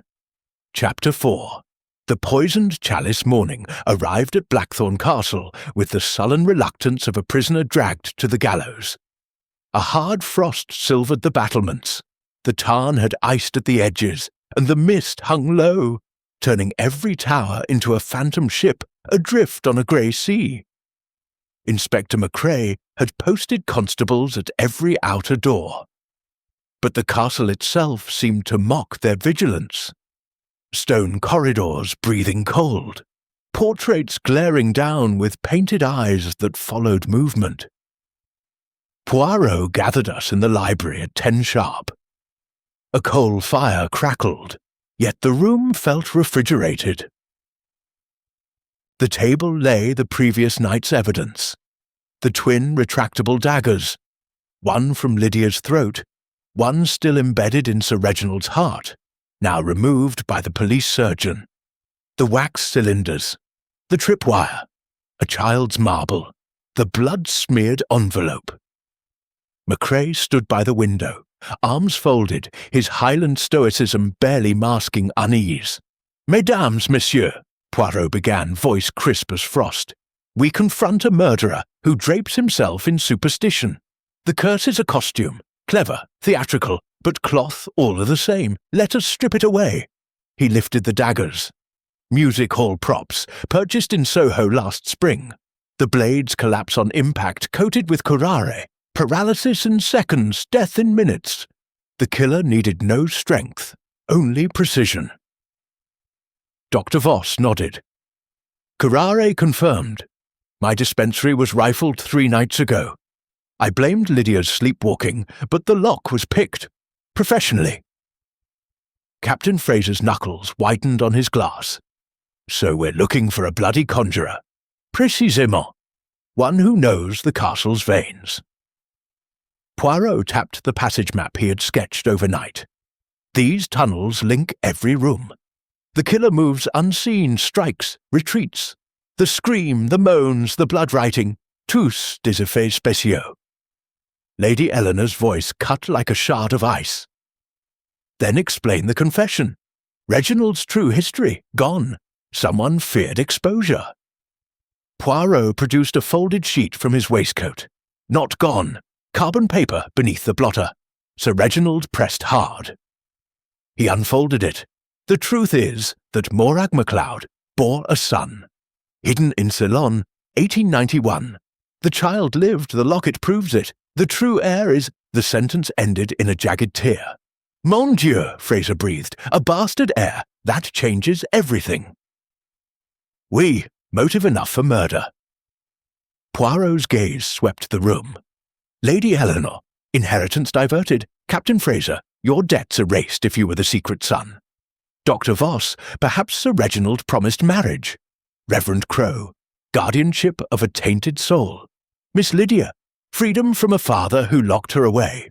Chapter 4. The poisoned chalice morning arrived at Blackthorn Castle with the sullen reluctance of a prisoner dragged to the gallows. A hard frost silvered the battlements. The tarn had iced at the edges, and the mist hung low, turning every tower into a phantom ship adrift on a grey sea. Inspector McCrae had posted constables at every outer door. But the castle itself seemed to mock their vigilance. Stone corridors breathing cold, portraits glaring down with painted eyes that followed movement. Poirot gathered us in the library at 10 sharp. A coal fire crackled, yet the room felt refrigerated. The table lay the previous night's evidence. The twin retractable daggers, one from Lydia's throat, one still embedded in Sir Reginald's heart, now removed by the police surgeon. The wax cylinders, the tripwire, a child's marble, the blood-smeared envelope. McCrae stood by the window, arms folded, his Highland stoicism barely masking unease. Mesdames, messieurs, Poirot began, voice crisp as frost. We confront a murderer who drapes himself in superstition. The curse is a costume, clever, theatrical, but cloth all are the same. Let us strip it away. He lifted the daggers. Music hall props, purchased in Soho last spring. The blades collapse on impact, coated with curare. Paralysis in seconds, death in minutes. The killer needed no strength, only precision. Dr. Voss nodded. Curare confirmed. My dispensary was rifled 3 nights ago. I blamed Lydia's sleepwalking, but the lock was picked. Professionally. Captain Fraser's knuckles whitened on his glass. So we're looking for a bloody conjurer. Précisément. one who knows the castle's veins. Poirot tapped the passage map he had sketched overnight. These tunnels link every room. The killer moves unseen, strikes, retreats. The scream, the moans, the blood-writing, tous des effets spéciaux. Lady Eleanor's voice cut like a shard of ice. Then explain the confession. Reginald's true history, gone. Someone feared exposure. Poirot produced a folded sheet from his waistcoat. Not gone. Carbon paper beneath the blotter. Sir Reginald pressed hard. He unfolded it. The truth is that Morag MacLeod bore a son. Hidden in Ceylon, 1891. The child lived, the locket proves it. The true heir is... The sentence ended in a jagged tear. Mon Dieu, Fraser breathed. A bastard heir. That changes everything. Oui, motive enough for murder. Poirot's gaze swept the room. Lady Eleanor, inheritance diverted. Captain Fraser, your debts erased if you were the secret son. Dr. Voss, perhaps Sir Reginald promised marriage. Reverend Crowe, guardianship of a tainted soul. Miss Lydia, freedom from a father who locked her away.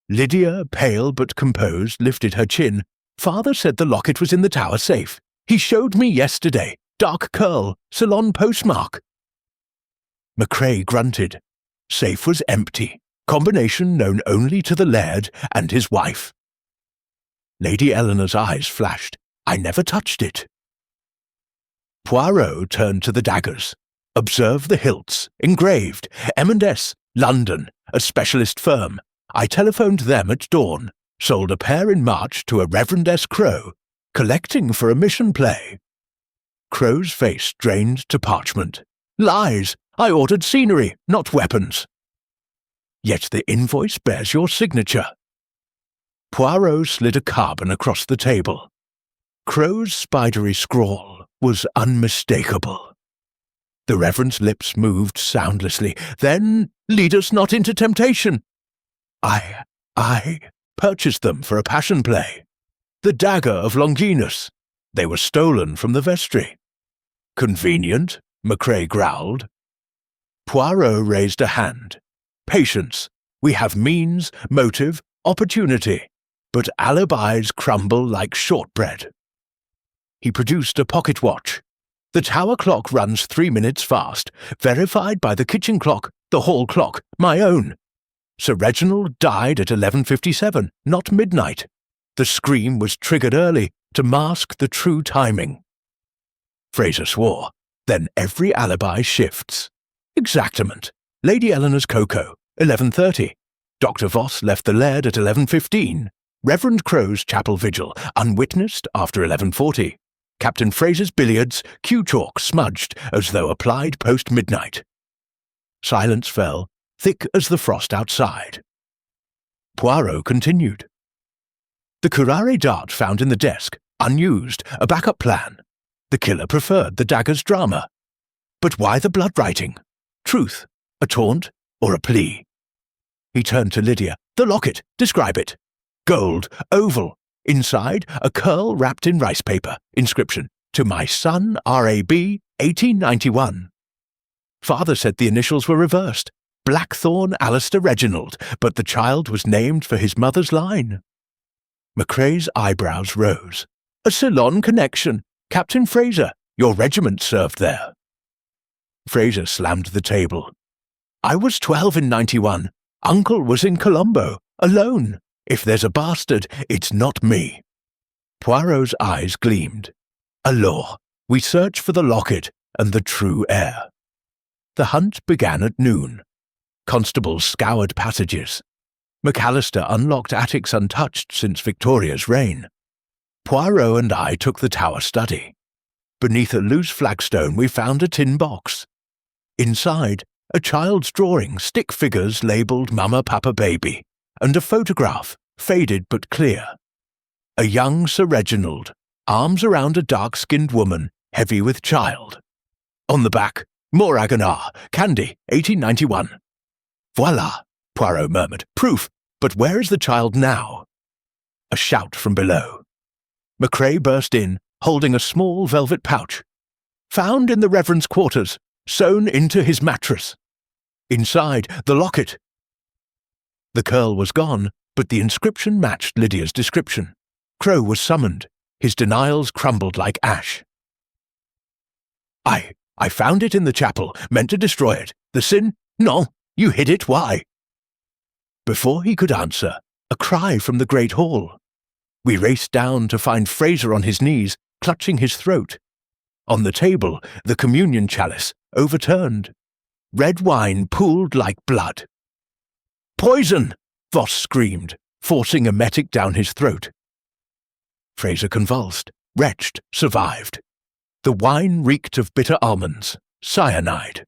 Lydia, pale but composed, lifted her chin. Father said the locket was in the tower safe. He showed me yesterday. Dark curl, Ceylon postmark. Macrae grunted. Safe was empty. Combination known only to the laird and his wife. Lady Eleanor's eyes flashed. I never touched it. Poirot turned to the daggers. Observe the hilts, engraved. M&S, London, a specialist firm. I telephoned them at dawn. Sold a pair in March to a Reverend S. Crowe. Collecting for a mission play. Crowe's face drained to parchment. Lies! I ordered scenery, not weapons. Yet the invoice bears your signature. Poirot slid a carbon across the table. Crowe's spidery scrawl was unmistakable. The Reverend's lips moved soundlessly. Then, lead us not into temptation. I purchased them for a passion play. The dagger of Longinus. They were stolen from the vestry. Convenient, Macrae growled. Poirot raised a hand. Patience. We have means, motive, opportunity. But alibis crumble like shortbread. He produced a pocket watch. The tower clock runs 3 minutes fast, verified by the kitchen clock, the hall clock, my own. Sir Reginald died at 11:57, not midnight. The scream was triggered early to mask the true timing. Fraser swore. Then every alibi shifts. Exactament. Lady Eleanor's cocoa, 11:30. Dr. Voss left the laird at 11:15. Reverend Crowe's chapel vigil, unwitnessed after 11:40. Captain Fraser's billiards, cue chalk smudged as though applied post-midnight. Silence fell, thick as the frost outside. Poirot continued. The curare dart found in the desk, unused, a backup plan. The killer preferred the dagger's drama. But why the blood writing? Truth, a taunt, or a plea? He turned to Lydia. The locket, describe it. Gold, oval. Inside, a curl wrapped in rice paper. Inscription, to my son, R.A.B., 1891. Father said the initials were reversed. Blackthorn Alistair Reginald, but the child was named for his mother's line. Macrae's eyebrows rose. A Ceylon connection. Captain Fraser, your regiment served there. Fraser slammed the table. I was 12 in 91. Uncle was in Colombo, alone. If there's a bastard, it's not me. Poirot's eyes gleamed. A law. We search for the locket and the true heir. The hunt began at noon. Constables scoured passages. McAllister unlocked attics untouched since Victoria's reign. Poirot and I took the tower study. Beneath a loose flagstone we found a tin box. Inside, a child's drawing, stick figures labelled Mama Papa Baby, and a photograph, faded but clear. A young Sir Reginald, arms around a dark-skinned woman, heavy with child. On the back, Moraganah, Candy, 1891. Voila, Poirot murmured. Proof, but where is the child now? A shout from below. Macrae burst in, holding a small velvet pouch. Found in the Reverend's quarters. sewn into his mattress. Inside, the locket. The curl was gone, but the inscription matched Lydia's description. Crow was summoned. His denials crumbled like ash. I found it in the chapel, meant to destroy it. The sin? No, you hid it, why? Before he could answer, a cry from the great hall. We raced down to find Fraser on his knees, clutching his throat. On the table, the communion chalice, overturned. Red wine pooled like blood. Poison! Voss screamed, forcing emetic down his throat. Fraser convulsed, retched, survived. The wine reeked of bitter almonds, cyanide.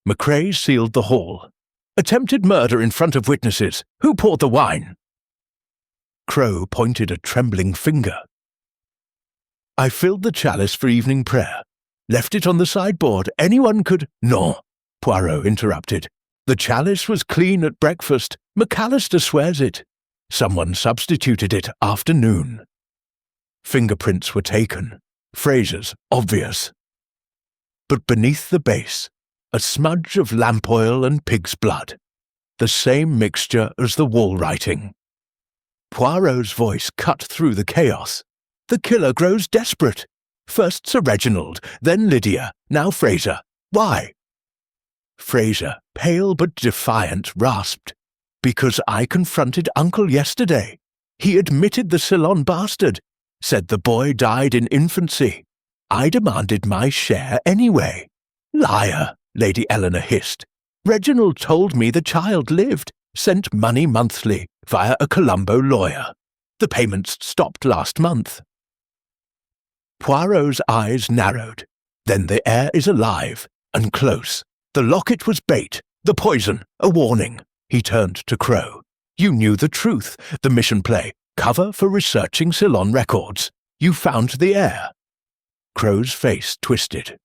McCrae sealed the hall. Attempted murder in front of witnesses. Who poured the wine? Crow pointed a trembling finger. I filled the chalice for evening prayer. Left it on the sideboard. Anyone could— No, Poirot interrupted. The chalice was clean at breakfast. McAllister swears it. Someone substituted it after noon. Fingerprints were taken. Fraser's obvious. But beneath the base, a smudge of lamp oil and pig's blood. The same mixture as the wall writing. Poirot's voice cut through the chaos. The killer grows desperate. First Sir Reginald, then Lydia, now Fraser. Why? Fraser, pale but defiant, rasped. Because I confronted Uncle yesterday. He admitted the Ceylon bastard. Said the boy died in infancy. I demanded my share anyway. Liar, Lady Eleanor hissed. Reginald told me the child lived, sent money monthly via a Colombo lawyer. The payments stopped last month. Poirot's eyes narrowed. Then the heir is alive and close. The locket was bait, the poison, a warning. He turned to Crow. You knew the truth, the mission play. Cover for researching Ceylon records. You found the heir. Crow's face twisted.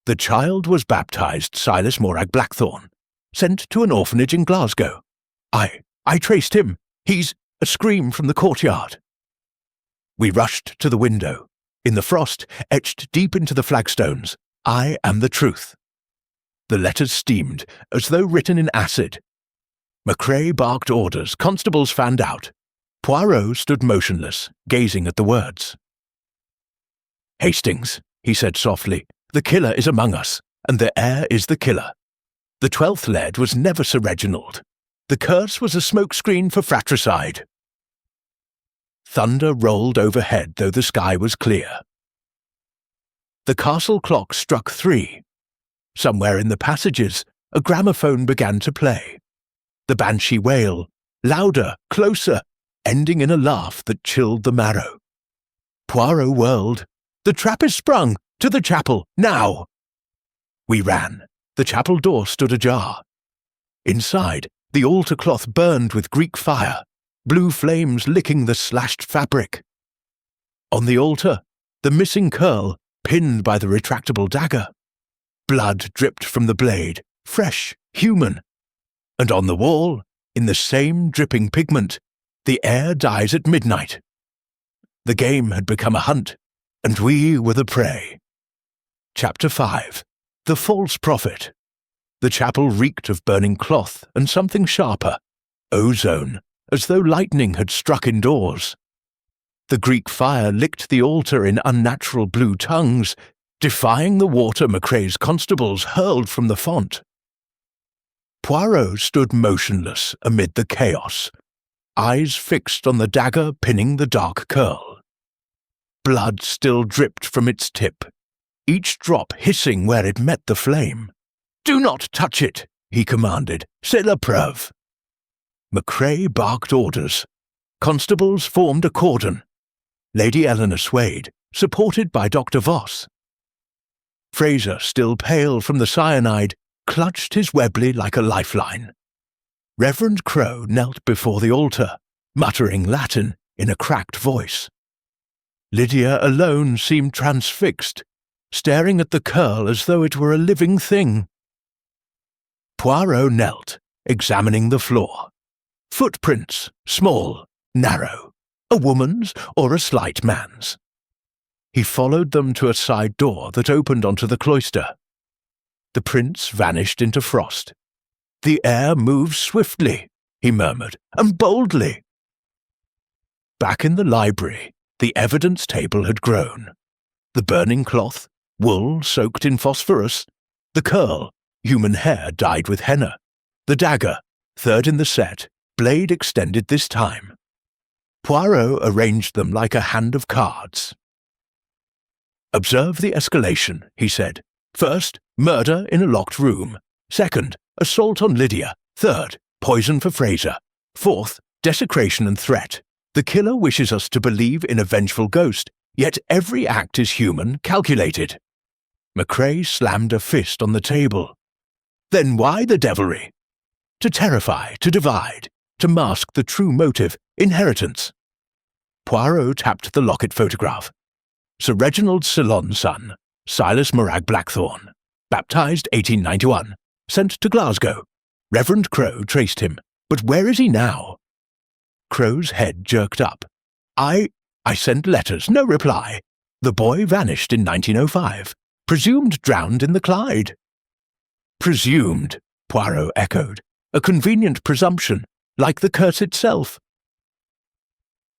The child was baptized Silas Morag Blackthorne, sent to an orphanage in Glasgow. I traced him. He's— A scream from the courtyard. We rushed to the window. In the frost, etched deep into the flagstones, I am the truth. The letters steamed, as though written in acid. McCrae barked orders, constables fanned out. Poirot stood motionless, gazing at the words. Hastings, he said softly, the killer is among us, and the heir is the killer. The 12th laird was never Sir Reginald. The curse was a smokescreen for fratricide. Thunder rolled overhead, though the sky was clear. The castle clock struck 3. Somewhere in the passages, a gramophone began to play. The banshee wail, louder, closer, ending in a laugh that chilled the marrow. Poirot whirled. The trap is sprung! To the chapel, now! We ran. The chapel door stood ajar. Inside, the altar cloth burned with Greek fire, blue flames licking the slashed fabric. On the altar, the missing curl, pinned by the retractable dagger. Blood dripped from the blade, fresh, human. And on the wall, in the same dripping pigment, the heir dies at midnight. The game had become a hunt, and we were the prey. Chapter 5. The False Prophet. The chapel reeked of burning cloth and something sharper, ozone, as though lightning had struck indoors. The Greek fire licked the altar in unnatural blue tongues, defying the water McCrae's constables hurled from the font. Poirot stood motionless amid the chaos, eyes fixed on the dagger pinning the dark curl. Blood still dripped from its tip, each drop hissing where it met the flame. "Do not touch it," he commanded. "C'est la preuve." McCrae barked orders. Constables formed a cordon. Lady Eleanor swayed, supported by Dr. Voss. Fraser, still pale from the cyanide, clutched his Webley like a lifeline. Reverend Crow knelt before the altar, muttering Latin in a cracked voice. Lydia alone seemed transfixed, staring at the curl as though it were a living thing. Poirot knelt, examining the floor. Footprints, small, narrow, a woman's or a slight man's. He followed them to a side door that opened onto the cloister. The prince vanished into frost. "The air moves swiftly," he murmured, "and boldly." Back in the library, the evidence table had grown. The burning cloth, wool soaked in phosphorus, the curl, human hair dyed with henna, the dagger, third in the set, blade extended this time. Poirot arranged them like a hand of cards. "Observe the escalation," he said. "First, murder in a locked room. Second, assault on Lydia. Third, poison for Fraser. Fourth, desecration and threat. The killer wishes us to believe in a vengeful ghost, yet every act is human, calculated." Macrae slammed a fist on the table. "Then why the devilry? To terrify, to divide, to mask the true motive, inheritance." Poirot tapped the locket photograph. Sir Reginald Ceylon's son, Silas Morag Blackthorne, baptized 1891, sent to Glasgow. Reverend Crowe traced him, but where is he now? Crowe's head jerked up. I sent letters, no reply. The boy vanished in 1905, presumed drowned in the Clyde." "Presumed," Poirot echoed. "A convenient presumption, like the curse itself."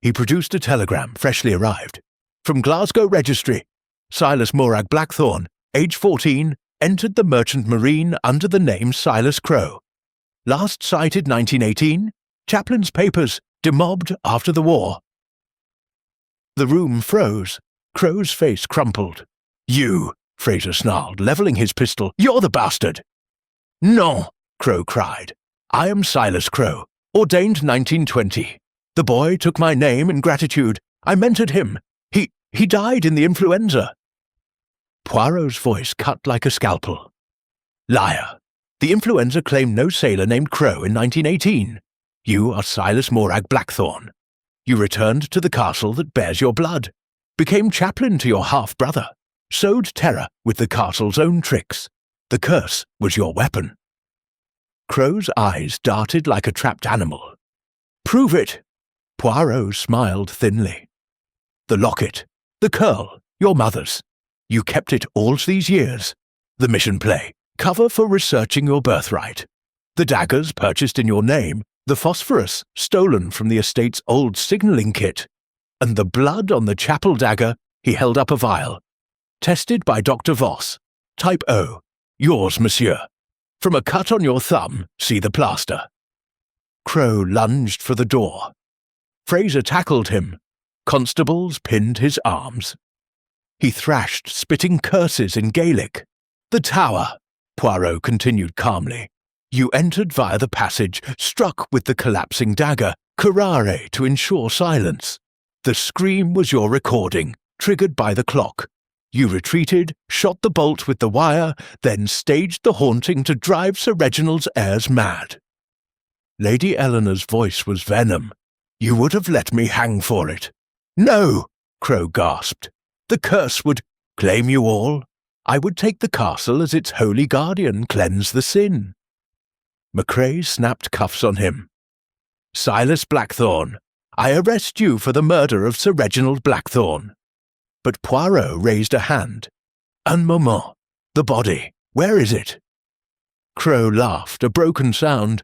He produced a telegram freshly arrived. "From Glasgow Registry. Silas Morag Blackthorne, age 14, entered the Merchant Marine under the name Silas Crowe. Last sighted 1918. Chaplain's papers, demobbed after the war." The room froze. Crowe's face crumpled. "You," Fraser snarled, levelling his pistol. "You're the bastard." "Non," Crowe cried. "I am Silas Crowe, ordained 1920. The boy took my name in gratitude. I mentored him. He died in the influenza." Poirot's voice cut like a scalpel. "Liar. The influenza claimed no sailor named Crowe in 1918. You are Silas Morag Blackthorne. You returned to the castle that bears your blood, became chaplain to your half-brother, sowed terror with the castle's own tricks. The curse was your weapon." Crowe's eyes darted like a trapped animal. "Prove it." Poirot smiled thinly. "The locket, the curl, your mother's. You kept it all these years. The mission play, cover for researching your birthright. The daggers purchased in your name, the phosphorus stolen from the estate's old signalling kit, and the blood on the chapel dagger." He held up a vial. "Tested by Dr. Voss. Type O. Yours, monsieur. From a cut on your thumb, see the plaster." Crowe lunged for the door. Fraser tackled him. Constables pinned his arms. He thrashed, spitting curses in Gaelic. "The tower," Poirot continued calmly. "You entered via the passage, struck with the collapsing dagger, curare to ensure silence. The scream was your recording, triggered by the clock. You retreated, shot the bolt with the wire, then staged the haunting to drive Sir Reginald's heirs mad." Lady Eleanor's voice was venom. "You would have let me hang for it." "No," Crowe gasped. "The curse would claim you all. I would take the castle as its holy guardian, cleanse the sin." Macrae snapped cuffs on him. "Silas Blackthorne, I arrest you for the murder of Sir Reginald Blackthorne." But Poirot raised a hand. "Un moment. The body. Where is it?" Crowe laughed, a broken sound.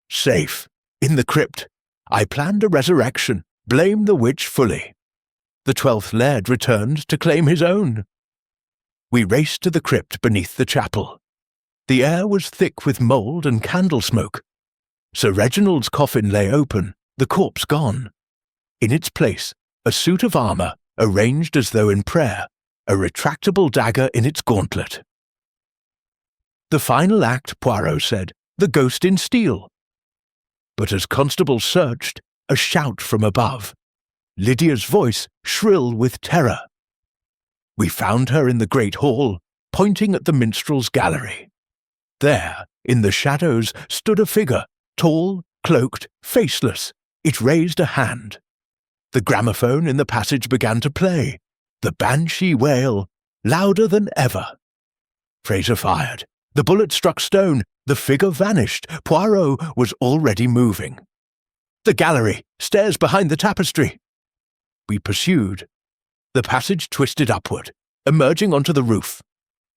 "Safe. In the crypt. I planned a resurrection. Blame the witch fully. The 12th laird returned to claim his own." We raced to the crypt beneath the chapel. The air was thick with mould and candle smoke. Sir Reginald's coffin lay open, the corpse gone. In its place, a suit of armour, arranged as though in prayer, a retractable dagger in its gauntlet. "The final act," Poirot said, "the ghost in steel." But as constables searched, a shout from above. Lydia's voice shrill with terror. We found her in the great hall, pointing at the minstrel's gallery. There, in the shadows, stood a figure, tall, cloaked, faceless. It raised a hand. The gramophone in the passage began to play, the banshee wail, louder than ever. Fraser fired. The bullet struck stone. The figure vanished. Poirot was already moving. "The gallery, stairs behind the tapestry." We pursued. The passage twisted upward, emerging onto the roof.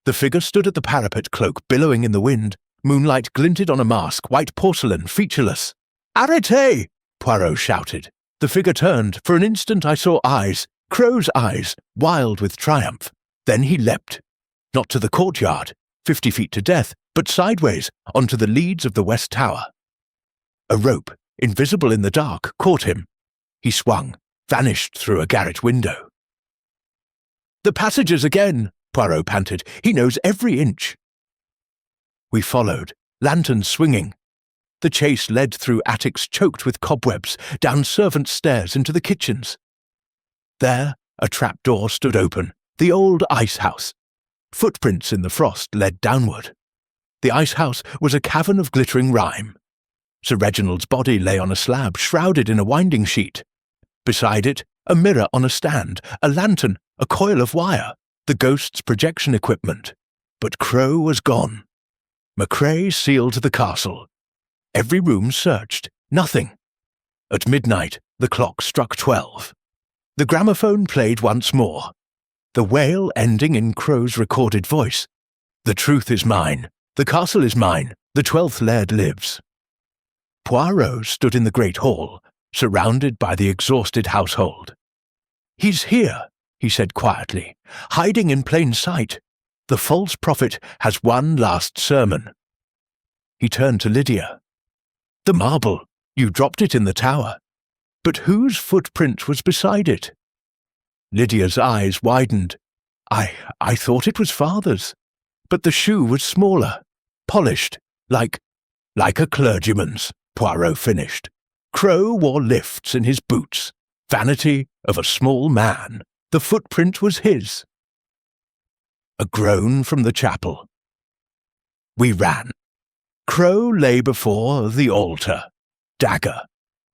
The figure stood at the parapet, cloak billowing in the wind. Moonlight glinted on a mask, white porcelain, featureless. "Arrêtez!" Poirot shouted. The figure turned. For an instant I saw eyes, crow's eyes, wild with triumph. Then he leapt. Not to the courtyard, 50 feet to death, but sideways, onto the leads of the west tower. A rope, invisible in the dark, caught him. He swung, vanished through a garret window. "The passages again!" Poirot panted. "He knows every inch." We followed, lanterns swinging. The chase led through attics choked with cobwebs, down servants' stairs into the kitchens. There, a trapdoor stood open, the old ice house. Footprints in the frost led downward. The ice house was a cavern of glittering rime. Sir Reginald's body lay on a slab, shrouded in a winding sheet. Beside it, a mirror on a stand, a lantern, a coil of wire, the ghost's projection equipment. But Crow was gone. Macrae sealed the castle. Every room searched. Nothing. At midnight, the clock struck 12. The gramophone played once more. The wail ending in Crow's recorded voice. "The truth is mine. The castle is mine. The 12th Laird lives." Poirot stood in the great hall, surrounded by the exhausted household. "He's here," he said quietly, "hiding in plain sight. The false prophet has one last sermon." He turned to Lydia. "The marble. You dropped it in the tower. But whose footprint was beside it?" Lydia's eyes widened. I thought it was father's. But the shoe was smaller, polished, like a clergyman's," Poirot finished. "Crow wore lifts in his boots. Vanity of a small man. The footprint was his." A groan from the chapel. We ran. Crow lay before the altar, dagger.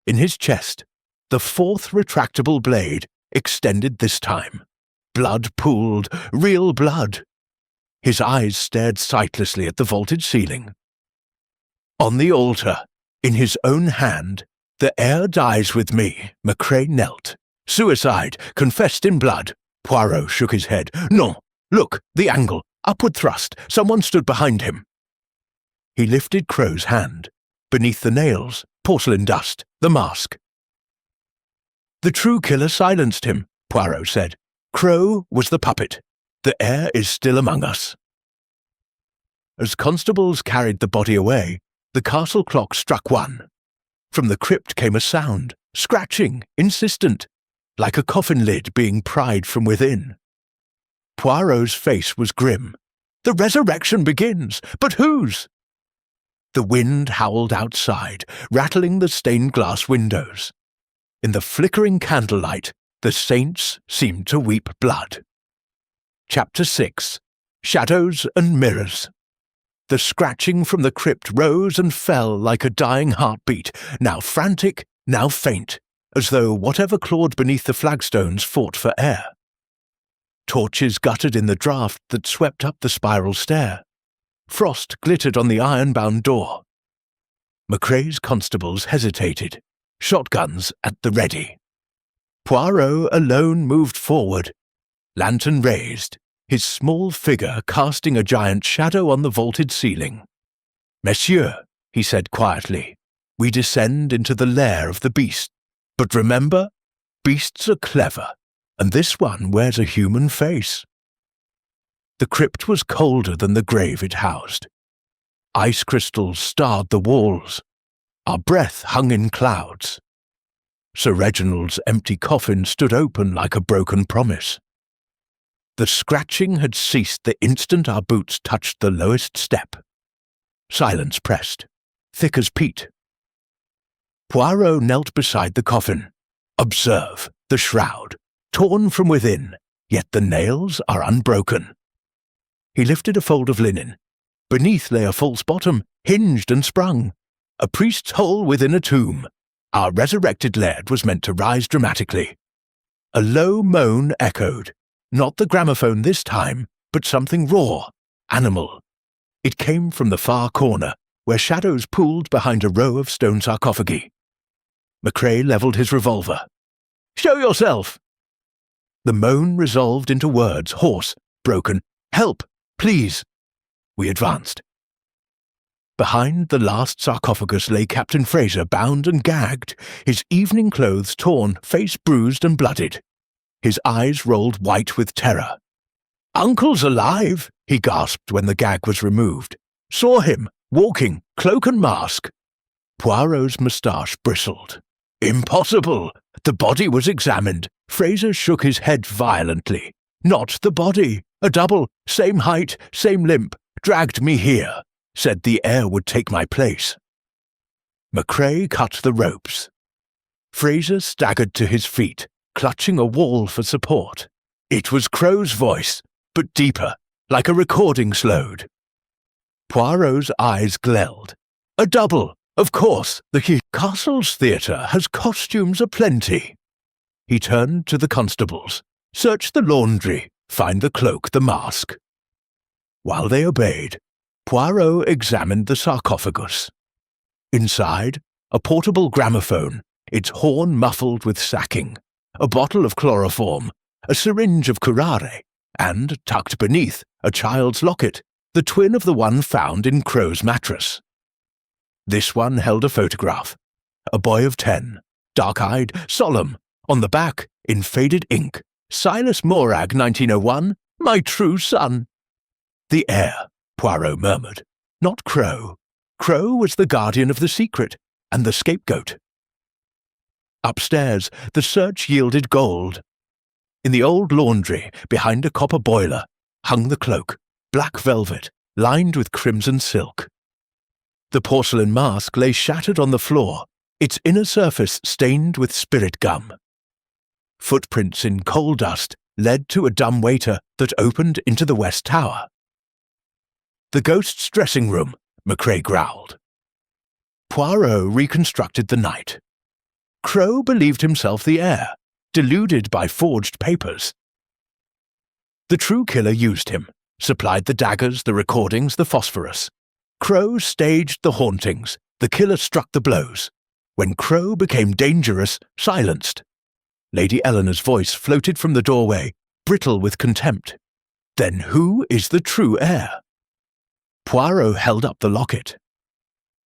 In his chest, the 4th retractable blade, extended this time. Blood pooled, real blood. His eyes stared sightlessly at the vaulted ceiling. On the altar, in his own hand, "The heir dies with me," Macrae knelt. "Suicide, confessed in blood." Poirot shook his head. "No, look, the angle, upward thrust, someone stood behind him." He lifted Crow's hand. Beneath the nails, porcelain dust, the mask. "The true killer silenced him," Poirot said. "Crow was the puppet. The heir is still among us." As constables carried the body away, the castle clock struck 1. From the crypt came a sound, scratching, insistent, like a coffin lid being pried from within. Poirot's face was grim. "The resurrection begins, but whose?" The wind howled outside, rattling the stained glass windows. In the flickering candlelight, the saints seemed to weep blood. Chapter 6. Shadows and Mirrors. The scratching from the crypt rose and fell like a dying heartbeat, now frantic, now faint, as though whatever clawed beneath the flagstones fought for air. Torches guttered in the draught that swept up the spiral stair. Frost glittered on the iron-bound door. Macrae's constables hesitated, shotguns at the ready. Poirot alone moved forward, lantern raised, his small figure casting a giant shadow on the vaulted ceiling. "Messieurs," he said quietly, "we descend into the lair of the beast. But remember, beasts are clever, and this one wears a human face." The crypt was colder than the grave it housed. Ice crystals starred the walls. Our breath hung in clouds. Sir Reginald's empty coffin stood open like a broken promise. The scratching had ceased the instant our boots touched the lowest step. Silence pressed, thick as peat. Poirot knelt beside the coffin. "Observe the shroud, torn from within, yet the nails are unbroken." He lifted a fold of linen. Beneath lay a false bottom, hinged and sprung. A priest's hole within a tomb. Our resurrected laird was meant to rise dramatically. A low moan echoed. Not the gramophone this time, but something raw, animal. It came from the far corner, where shadows pooled behind a row of stone sarcophagi. Macrae levelled his revolver. "Show yourself!" The moan resolved into words, hoarse, broken. "Help! Please!" We advanced. Behind the last sarcophagus lay Captain Fraser, bound and gagged, his evening clothes torn, face bruised and blooded. His eyes rolled white with terror. "Uncle's alive," he gasped when the gag was removed. "Saw him, walking, cloak and mask." Poirot's moustache bristled. "Impossible! The body was examined." Fraser shook his head violently. "Not the body. A double, same height, same limp, dragged me here. Said the heir would take my place." Macrae cut the ropes. Fraser staggered to his feet, clutching a wall for support. It was Crow's voice, but deeper, like a recording slowed. Poirot's eyes glelled. "A double! Of course, the Castle's theatre has costumes aplenty." He turned to the constables. "Search the laundry, find the cloak, the mask." While they obeyed, Poirot examined the sarcophagus. Inside, a portable gramophone, its horn muffled with sacking, a bottle of chloroform, a syringe of curare, and, tucked beneath, a child's locket, the twin of the one found in Crow's mattress. This one held a photograph. A boy of 10, dark-eyed, solemn, on the back, in faded ink, Silas Morag, 1901, my true son. "The heir," Poirot murmured, "not Crow. Crow was the guardian of the secret, and the scapegoat." Upstairs, the search yielded gold. In the old laundry, behind a copper boiler, hung the cloak, black velvet, lined with crimson silk. The porcelain mask lay shattered on the floor, its inner surface stained with spirit gum. Footprints in coal dust led to a dumb waiter that opened into the West Tower. "The ghost's dressing room," Macrae growled. Poirot reconstructed the night. Crow believed himself the heir, deluded by forged papers. The true killer used him, supplied the daggers, the recordings, the phosphorus. Crow staged the hauntings, the killer struck the blows. When Crow became dangerous, silenced. Lady Eleanor's voice floated from the doorway, brittle with contempt. "Then who is the true heir?" Poirot held up the locket.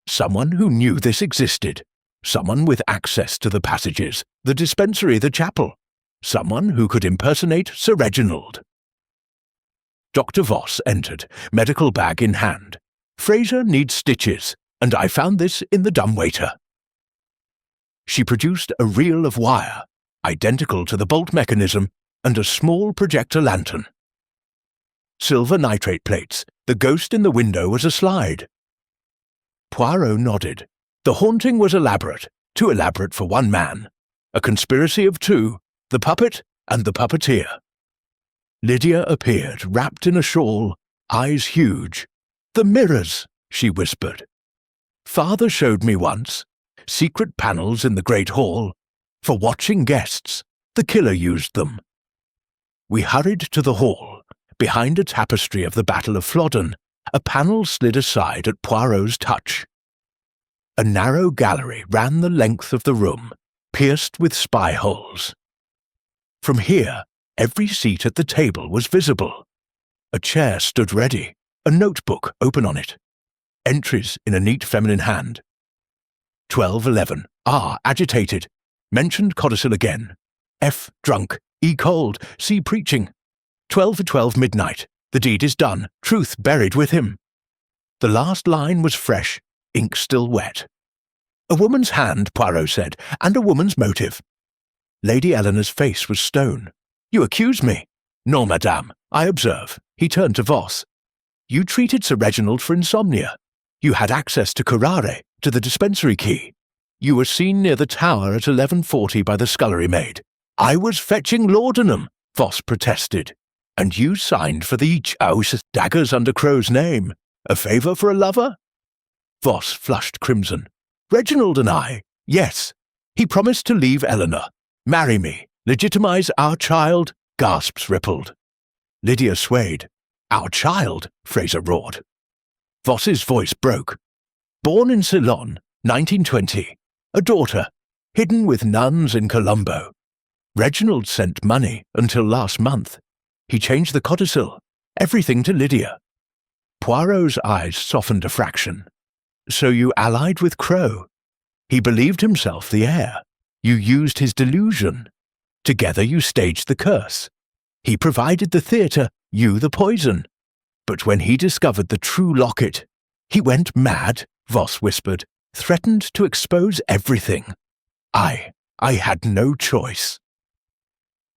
Someone who knew this existed. Someone with access to the passages, the dispensary, the chapel. Someone who could impersonate Sir Reginald. Dr. Voss entered, medical bag in hand. "Fraser needs stitches, and I found this in the dumbwaiter." She produced a reel of wire, identical to the bolt mechanism, and a small projector lantern. Silver nitrate plates, the ghost in the window was a slide. Poirot nodded. The haunting was elaborate, too elaborate for one man. A conspiracy of two, the puppet and the puppeteer. Lydia appeared, wrapped in a shawl, eyes huge. "The mirrors," she whispered. "Father showed me once. Secret panels in the great hall. For watching guests. The killer used them." We hurried to the hall. Behind a tapestry of the Battle of Flodden, a panel slid aside at Poirot's touch. A narrow gallery ran the length of the room, pierced with spy holes. From here, every seat at the table was visible. A chair stood ready, a notebook open on it. Entries in a neat feminine hand. 12:11. R. Agitated. Mentioned codicil again. F. Drunk. E. Cold. C. Preaching. 12:12 midnight. The deed is done. Truth buried with him. The last line was fresh, ink still wet. "A woman's hand," Poirot said, "and a woman's motive." Lady Eleanor's face was stone. "You accuse me." "No, madame. I observe." He turned to Voss. "You treated Sir Reginald for insomnia. You had access to curare, to the dispensary key. You were seen near the tower at 11:40 by the scullery maid." "I was fetching laudanum," Voss protested. "And you signed for the each house daggers under Crow's name. A favour for a lover?" Voss flushed crimson. "Reginald and I, yes. He promised to leave Eleanor. Marry me, legitimise our child," gasps rippled. Lydia swayed. "Our child?" Fraser roared. Voss's voice broke. "Born in Ceylon, 1920. A daughter, hidden with nuns in Colombo. Reginald sent money until last month. He changed the codicil, everything to Lydia. Poirot's eyes softened a fraction. So you allied with Crowe. He believed himself the heir. You used his delusion. Together you staged the curse. He provided the theatre, you the poison. But when he discovered the true locket, he went mad, Voss whispered, threatened to expose everything. I had no choice.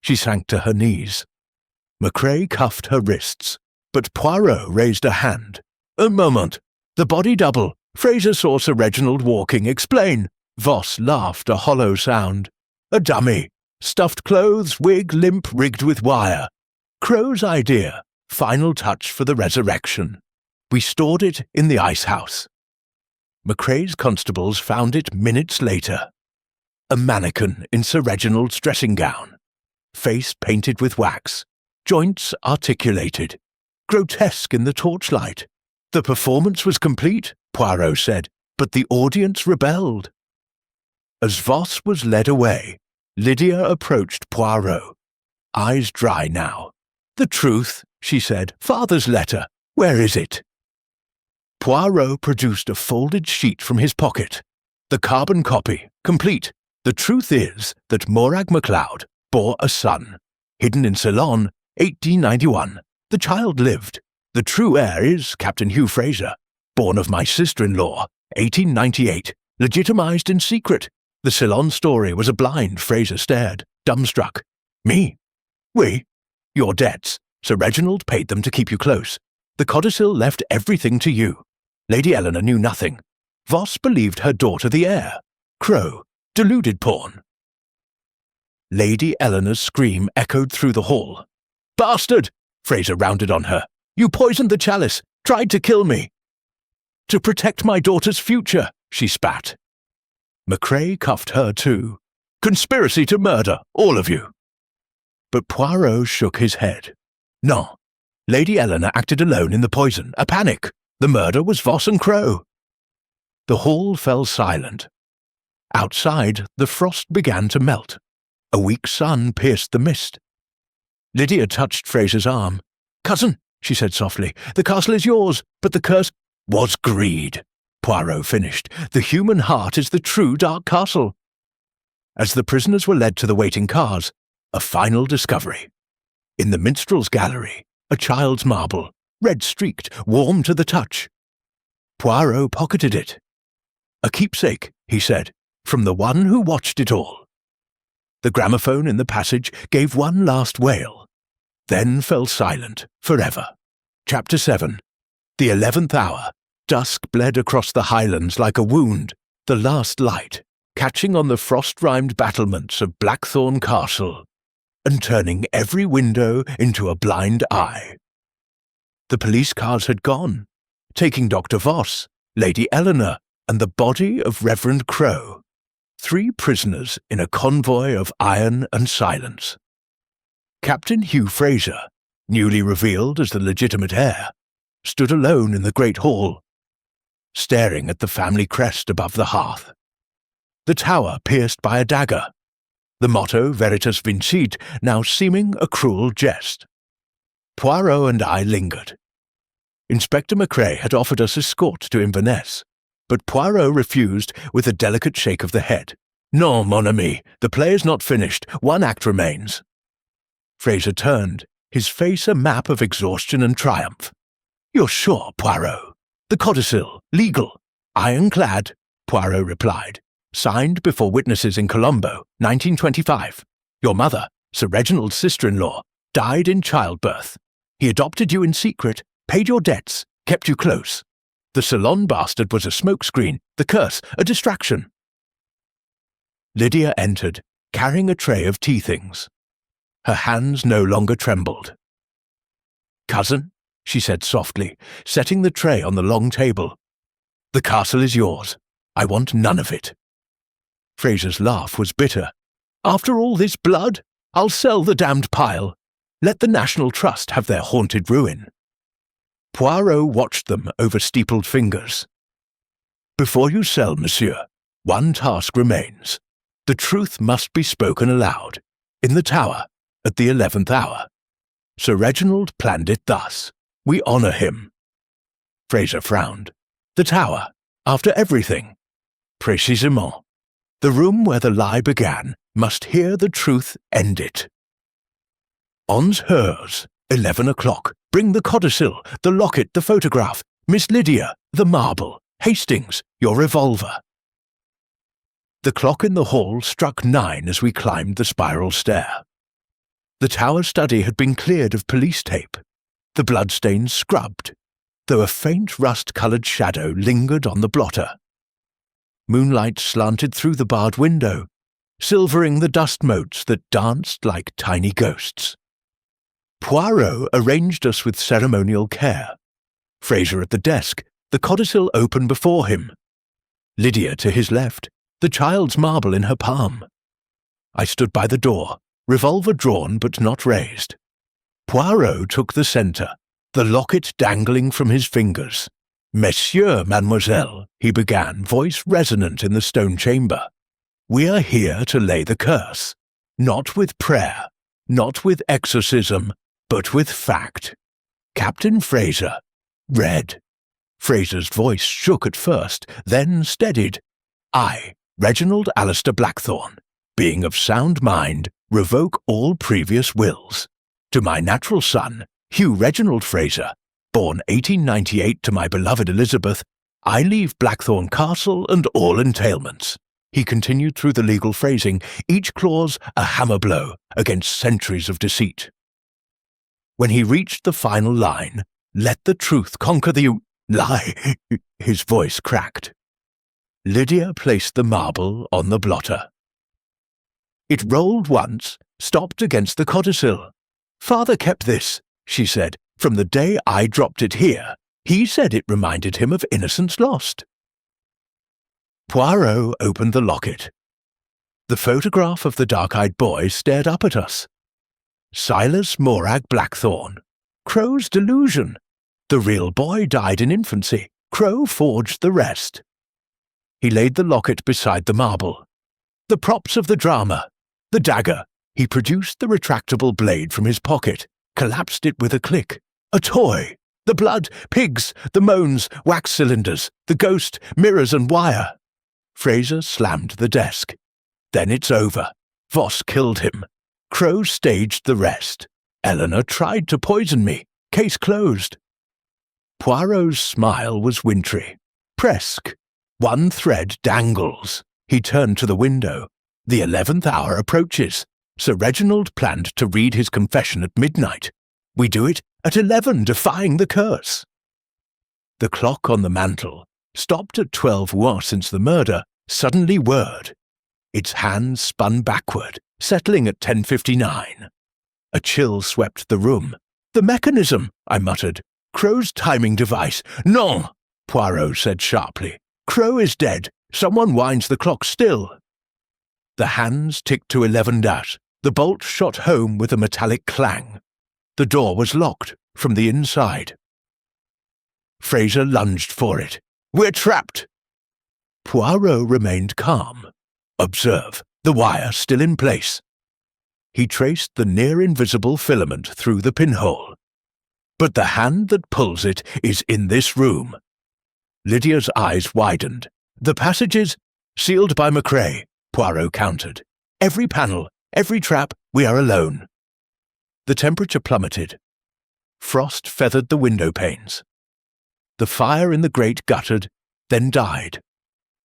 She sank to her knees. Macrae cuffed her wrists, but Poirot raised a hand. A moment. The body double. Fraser saw Sir Reginald walking. Explain. Voss laughed a hollow sound. A dummy. Stuffed clothes, wig, limp, rigged with wire. Crowe's idea. Final touch for the resurrection. We stored it in the ice house. Macrae's constables found it minutes later. A mannequin in Sir Reginald's dressing gown. Face painted with wax. Joints articulated. Grotesque in the torchlight. The performance was complete, Poirot said, but the audience rebelled. As Voss was led away, Lydia approached Poirot. Eyes dry now. The truth, she said. Father's letter. Where is it? Poirot produced a folded sheet from his pocket. The carbon copy, complete. The truth is that Morag MacLeod bore a son. Hidden in Ceylon, 1891. The child lived. The true heir is Captain Hugh Fraser, born of my sister-in-law, 1898. Legitimized in secret. The Ceylon story was a blind. Fraser stared, dumbstruck. Me? We? Your debts. Sir Reginald paid them to keep you close. The codicil left everything to you. Lady Eleanor knew nothing. Voss believed her daughter the heir. Crowe, deluded pawn. Lady Eleanor's scream echoed through the hall. Bastard! Fraser rounded on her. You poisoned the chalice, tried to kill me. To protect my daughter's future, she spat. Macrae cuffed her too. Conspiracy to murder, all of you. But Poirot shook his head. No. Lady Eleanor acted alone in the poison, a panic. The murder was Voss and Crowe. The hall fell silent. Outside, the frost began to melt. A weak sun pierced the mist. Lydia touched Fraser's arm. Cousin, she said softly, the castle is yours, but the curse was greed. Poirot finished. The human heart is the true dark castle. As the prisoners were led to the waiting cars, a final discovery. In the minstrel's gallery, a child's marble, red-streaked, warm to the touch. Poirot pocketed it. A keepsake, he said, from the one who watched it all. The gramophone in the passage gave one last wail, then fell silent forever. Chapter 7. The 11th hour. Dusk bled across the highlands like a wound, the last light, catching on the frost-rimed battlements of Blackthorn Castle, and turning every window into a blind eye. The police cars had gone, taking Dr. Voss, Lady Eleanor, and the body of Reverend Crowe, 3 prisoners in a convoy of iron and silence. Captain Hugh Fraser, newly revealed as the legitimate heir, stood alone in the great hall, staring at the family crest above the hearth. The tower pierced by a dagger, the motto Veritas Vincit now seeming a cruel jest. Poirot and I lingered. Inspector Macrae had offered us escort to Inverness, but Poirot refused with a delicate shake of the head. Non, mon ami, the play is not finished. One act remains. Fraser turned, his face a map of exhaustion and triumph. You're sure, Poirot? The codicil, legal, ironclad, Poirot replied. Signed before witnesses in Colombo, 1925. Your mother, Sir Reginald's sister-in-law, died in childbirth. He adopted you in secret, paid your debts, kept you close. The Ceylon bastard was a smokescreen, the curse, a distraction. Lydia entered, carrying a tray of tea things. Her hands no longer trembled. Cousin, she said softly, setting the tray on the long table. The castle is yours. I want none of it. Fraser's laugh was bitter. After all this blood, I'll sell the damned pile. Let the National Trust have their haunted ruin. Poirot watched them over steepled fingers. Before you sell, monsieur, one task remains. The truth must be spoken aloud. In the tower, at the 11th hour. Sir Reginald planned it thus. We honour him. Fraser frowned. The tower, after everything. Précisément. The room where the lie began must hear the truth end it. Ons Heirs, 11 o'clock. Bring the codicil, the locket, the photograph, Miss Lydia, the marble, Hastings, your revolver. The clock in the hall struck 9 as we climbed the spiral stair. The tower study had been cleared of police tape, the bloodstains scrubbed, though a faint rust-coloured shadow lingered on the blotter. Moonlight slanted through the barred window, silvering the dust motes that danced like tiny ghosts. Poirot arranged us with ceremonial care. Fraser at the desk, the codicil open before him. Lydia to his left, the child's marble in her palm. I stood by the door, revolver drawn but not raised. Poirot took the centre, the locket dangling from his fingers. Monsieur, mademoiselle, he began, voice resonant in the stone chamber. We are here to lay the curse, not with prayer, not with exorcism, but with fact. Captain Fraser read. Fraser's voice shook at first, then steadied. I, Reginald Alistair Blackthorne, being of sound mind, revoke all previous wills. To my natural son, Hugh Reginald Fraser, born 1898 to my beloved Elizabeth, I leave Blackthorne Castle and all entailments. He continued through the legal phrasing, each clause a hammer blow against centuries of deceit. When he reached the final line, let the truth conquer the lie, his voice cracked. Lydia placed the marble on the blotter. It rolled once, stopped against the codicil. Father kept this, she said, from the day I dropped it here. He said it reminded him of innocence lost. Poirot opened the locket. The photograph of the dark-eyed boy stared up at us. Silas Morag Blackthorne. Crow's delusion. The real boy died in infancy. Crow forged the rest. He laid the locket beside the marble. The props of the drama. The dagger. He produced the retractable blade from his pocket, collapsed it with a click. A toy. The blood, pigs, the moans, wax cylinders, the ghost, mirrors and wire. Fraser slammed the desk. Then it's over. Voss killed him. Crow staged the rest. Eleanor tried to poison me. Case closed. Poirot's smile was wintry. Presque. One thread dangles. He turned to the window. The 11th hour approaches. Sir Reginald planned to read his confession at midnight. We do it at 11, defying the curse. The clock on the mantel, stopped at 12 hours since the murder, suddenly whirred. Its hands spun backward, settling at 10:59. A chill swept the room. The mechanism, I muttered. Crow's timing device. Non, Poirot said sharply. Crow is dead. Someone winds the clock still. The hands ticked to 11 dash. The bolt shot home with a metallic clang. The door was locked from the inside. Fraser lunged for it. We're trapped. Poirot remained calm. Observe, the wire still in place. He traced the near-invisible filament through the pinhole. But the hand that pulls it is in this room. Lydia's eyes widened. The passages, sealed by Macrae, Poirot countered. Every panel, every trap, we are alone. The temperature plummeted. Frost feathered the window panes. The fire in the grate guttered, then died.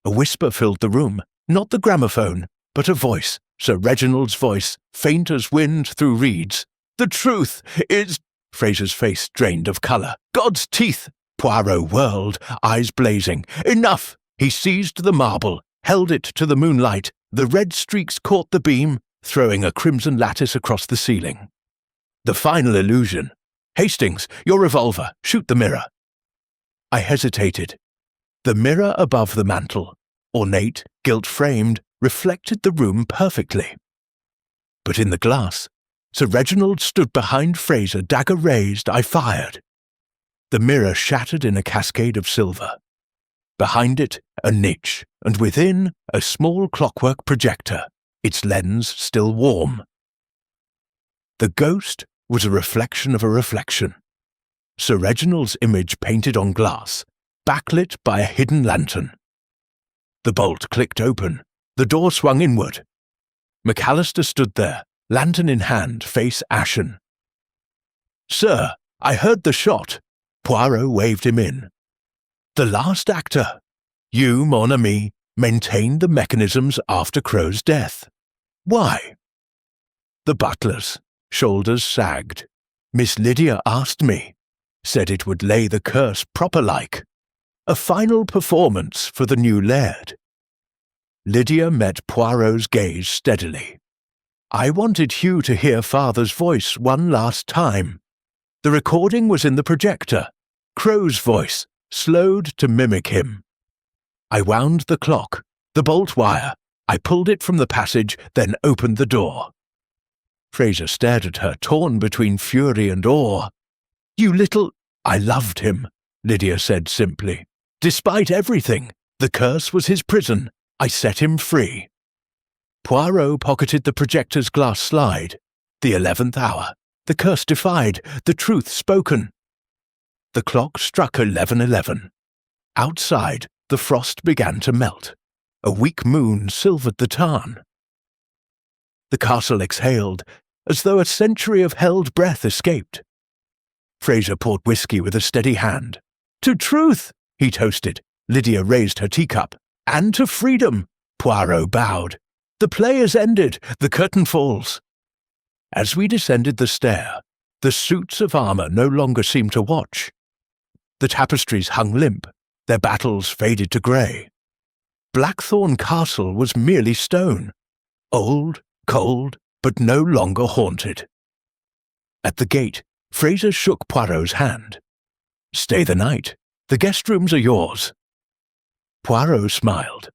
A whisper filled the room, not the gramophone, but a voice, Sir Reginald's voice, faint as wind through reeds. The truth is... Fraser's face drained of colour. God's teeth! Poirot whirled, eyes blazing. Enough! He seized the marble, held it to the moonlight. The red streaks caught the beam, throwing a crimson lattice across the ceiling. The final illusion. Hastings, your revolver. Shoot the mirror. I hesitated. The mirror above the mantel, ornate, gilt-framed, reflected the room perfectly. But in the glass, Sir Reginald stood behind Fraser, dagger raised. I fired. The mirror shattered in a cascade of silver. Behind it, a niche, and within, a small clockwork projector, its lens still warm. The ghost was a reflection of a reflection. Sir Reginald's image painted on glass, backlit by a hidden lantern. The bolt clicked open. The door swung inward. McAllister stood there, lantern in hand, face ashen. "Sir, I heard the shot." Poirot waved him in. "The last actor. You, mon ami, maintained the mechanisms after Crow's death. Why?" The butler's shoulders sagged. "Miss Lydia asked me. Said it would lay the curse proper-like. A final performance for the new laird." Lydia met Poirot's gaze steadily. "I wanted Hugh to hear father's voice one last time. The recording was in the projector. Crow's voice, slowed to mimic him. I wound the clock, the bolt wire. I pulled it from the passage, then opened the door." Fraser stared at her, torn between fury and awe. "You little—" "I loved him," Lydia said simply. "Despite everything, the curse was his prison. I set him free." Poirot pocketed the projector's glass slide. The 11th hour. The curse defied, the truth spoken. The clock struck 11:11. Outside, the frost began to melt. A weak moon silvered the tarn. The castle exhaled, as though a century of held breath escaped. Fraser poured whiskey with a steady hand. "To truth," he toasted. Lydia raised her teacup. "And to freedom," Poirot bowed. "The play is ended, the curtain falls." As we descended the stair, the suits of armour no longer seemed to watch. The tapestries hung limp, their battles faded to grey. Blackthorn Castle was merely stone, old, cold, but no longer haunted. At the gate, Fraser shook Poirot's hand. "Stay the night. The guest rooms are yours." Poirot smiled.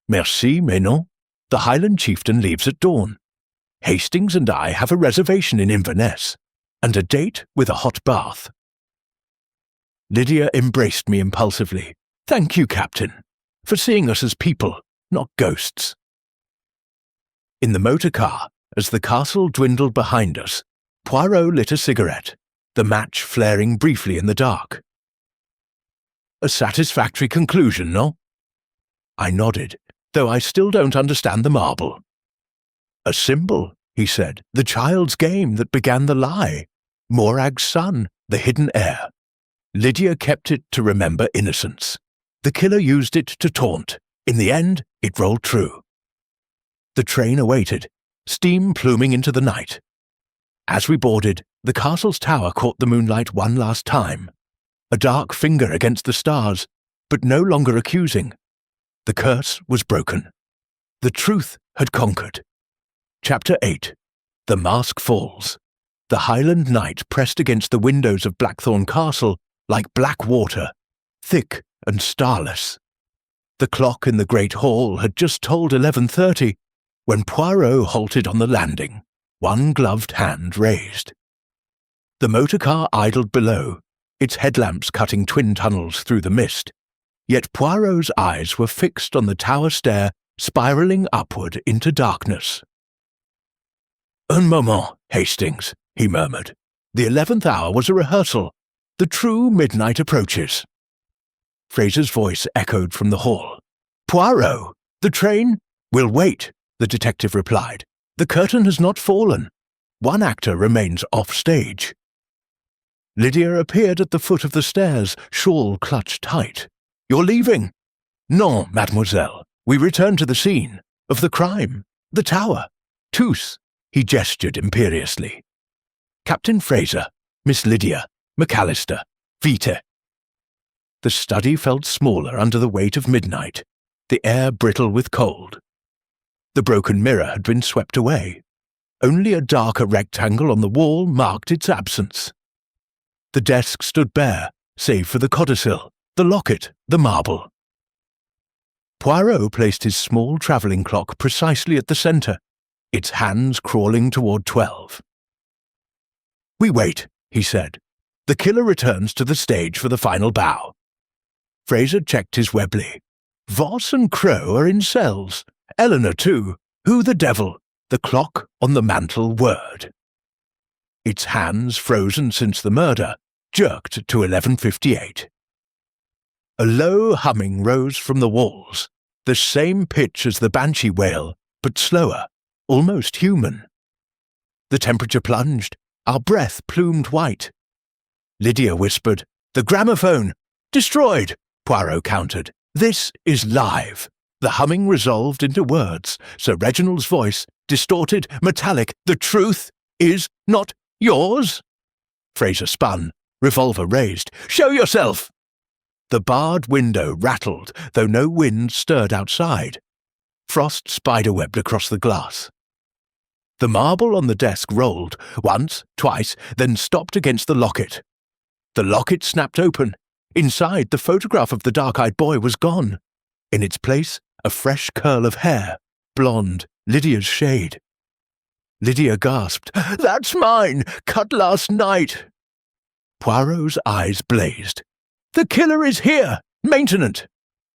"Merci, mais non. The Highland chieftain leaves at dawn. Hastings and I have a reservation in Inverness, and a date with a hot bath." Lydia embraced me impulsively. "Thank you, Captain, for seeing us as people, not ghosts." In the motor car, as the castle dwindled behind us, Poirot lit a cigarette, the match flaring briefly in the dark. "A satisfactory conclusion, no?" I nodded, though I still don't understand the marble. "A symbol," he said, "the child's game that began the lie. Morag's son, the hidden heir. Lydia kept it to remember innocence. The killer used it to taunt. In the end, it rolled true." The train awaited, steam pluming into the night. As we boarded, the castle's tower caught the moonlight one last time. A dark finger against the stars, but no longer accusing. The curse was broken. The truth had conquered. Chapter 8. The Mask Falls. The Highland night pressed against the windows of Blackthorn Castle like black water, thick and starless. The clock in the great hall had just tolled 11:30 when Poirot halted on the landing, one gloved hand raised. The motor car idled below, its headlamps cutting twin tunnels through the mist, yet Poirot's eyes were fixed on the tower stair spiralling upward into darkness. "Un moment, Hastings," he murmured. "The 11th hour was a rehearsal. The true midnight approaches." Fraser's voice echoed from the hall. "Poirot, the train—" "Will wait," the detective replied. "The curtain has not fallen. One actor remains off stage." Lydia appeared at the foot of the stairs, shawl clutched tight. "You're leaving?" "Non, mademoiselle. We return to the scene. Of the crime. The tower. Tous." He gestured imperiously. "Captain Fraser, Miss Lydia, McAllister, vite." The study felt smaller under the weight of midnight, the air brittle with cold. The broken mirror had been swept away. Only a darker rectangle on the wall marked its absence. The desk stood bare, save for the codicil, the locket, the marble. Poirot placed his small travelling clock precisely at the centre, its hands crawling toward 12. "We wait," he said. "The killer returns to the stage for the final bow." Fraser checked his Webley. "Voss and Crow are in cells. Eleanor, too. Who the devil? The clock on the mantel whirred. its hands frozen since the murder, jerked to 11:58. A low humming rose from the walls, the same pitch as the banshee wail, but slower, almost human. The temperature plunged, our breath plumed white. Lydia whispered, "The gramophone! Destroyed!" Poirot countered. "This is live." The humming resolved into words. Sir Reginald's voice, distorted, metallic. "The truth is not yours?" Fraser spun, revolver raised. "Show yourself!" The barred window rattled, though no wind stirred outside. Frost spiderwebbed across the glass. The marble on the desk rolled, once, twice, then stopped against the locket. The locket snapped open. Inside, the photograph of the dark-eyed boy was gone. In its place, a fresh curl of hair, blonde, Lydia's shade. Lydia gasped, "That's mine! Cut last night!" Poirot's eyes blazed. "The killer is here! Maintenant!"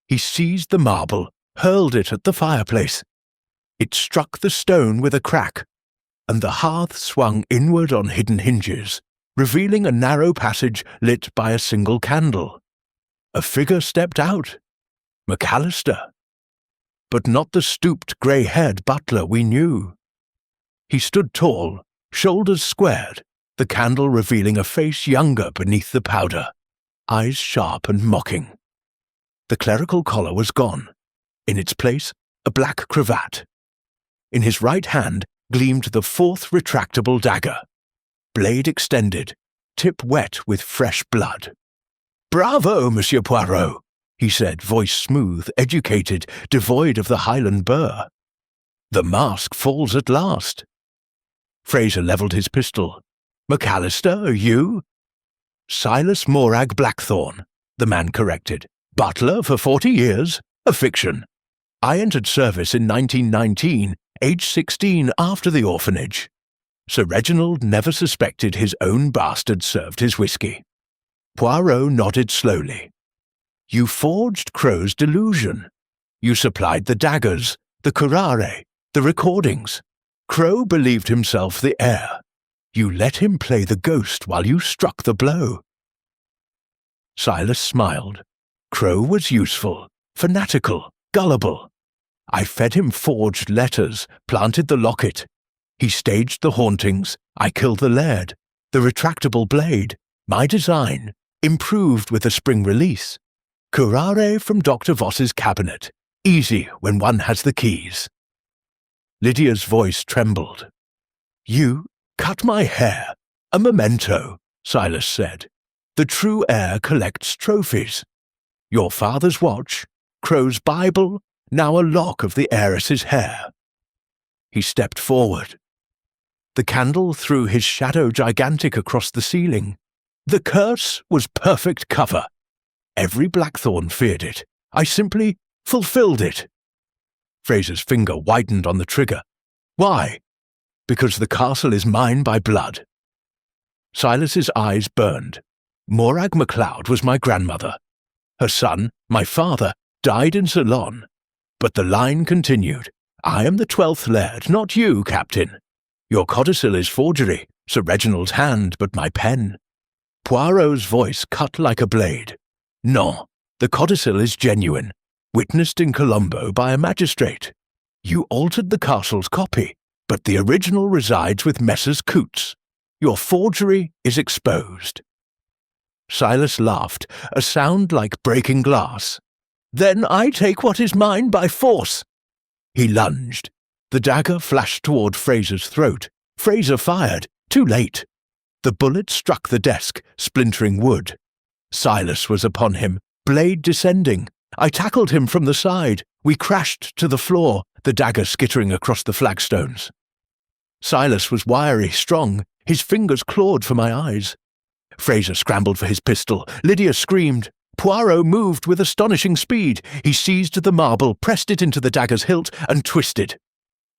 He seized the marble, hurled it at the fireplace. It struck the stone with a crack, and the hearth swung inward on hidden hinges, revealing a narrow passage lit by a single candle. A figure stepped out. McAllister. But not the stooped, grey-haired butler we knew. He stood tall, shoulders squared, the candle revealing a face younger beneath the powder, eyes sharp and mocking. The clerical collar was gone. In its place, a black cravat. In his right hand gleamed the fourth retractable dagger, blade extended, tip wet with fresh blood. "Bravo, Monsieur Poirot," he said, voice smooth, educated, devoid of the Highland burr. "The mask falls at last." Fraser levelled his pistol. "McAllister, you?" "Silas Morag Blackthorne," the man corrected. "Butler for 40 years, a fiction. I entered service in 1919, age 16 after the orphanage." Sir Reginald never suspected his own bastard served his whiskey. Poirot nodded slowly. "You forged Crow's delusion. You supplied the daggers, the curare, the recordings. Crow believed himself the heir. You let him play the ghost while you struck the blow." Silas smiled. "Crow was useful, fanatical, gullible. I fed him forged letters, planted the locket. He staged the hauntings, I killed the laird. The retractable blade, my design, improved with a spring release. Curare from Dr. Voss's cabinet, easy when one has the keys." Lydia's voice trembled. "You cut my hair, a memento," Silas said. "The true heir collects trophies. Your father's watch, Crow's Bible, now a lock of the heiress's hair." He stepped forward. The candle threw his shadow gigantic across the ceiling. The curse was perfect cover. Every Blackthorne feared it. I simply fulfilled it. Fraser's finger widened on the trigger. "Why?" "Because the castle is mine by blood." Silas's eyes burned. Morag MacLeod was my grandmother. Her son, my father, died in Ceylon. But the line continued. I am the 12th laird, not you, Captain. Your codicil is forgery, Sir Reginald's hand, but my pen. Poirot's voice cut like a blade. No, the codicil is genuine, witnessed in Colombo by a magistrate. You altered the castle's copy, but the original resides with Messrs. Coutts. Your forgery is exposed. Silas laughed, a sound like breaking glass. Then I take what is mine by force. He lunged. The dagger flashed toward Fraser's throat. Fraser fired, too late. The bullet struck the desk, splintering wood. Silas was upon him, blade descending. I tackled him from the side. We crashed to the floor, the dagger skittering across the flagstones. Silas was wiry, strong. His fingers clawed for my eyes. Fraser scrambled for his pistol. Lydia screamed. Poirot moved with astonishing speed. He seized the marble, pressed it into the dagger's hilt, and twisted.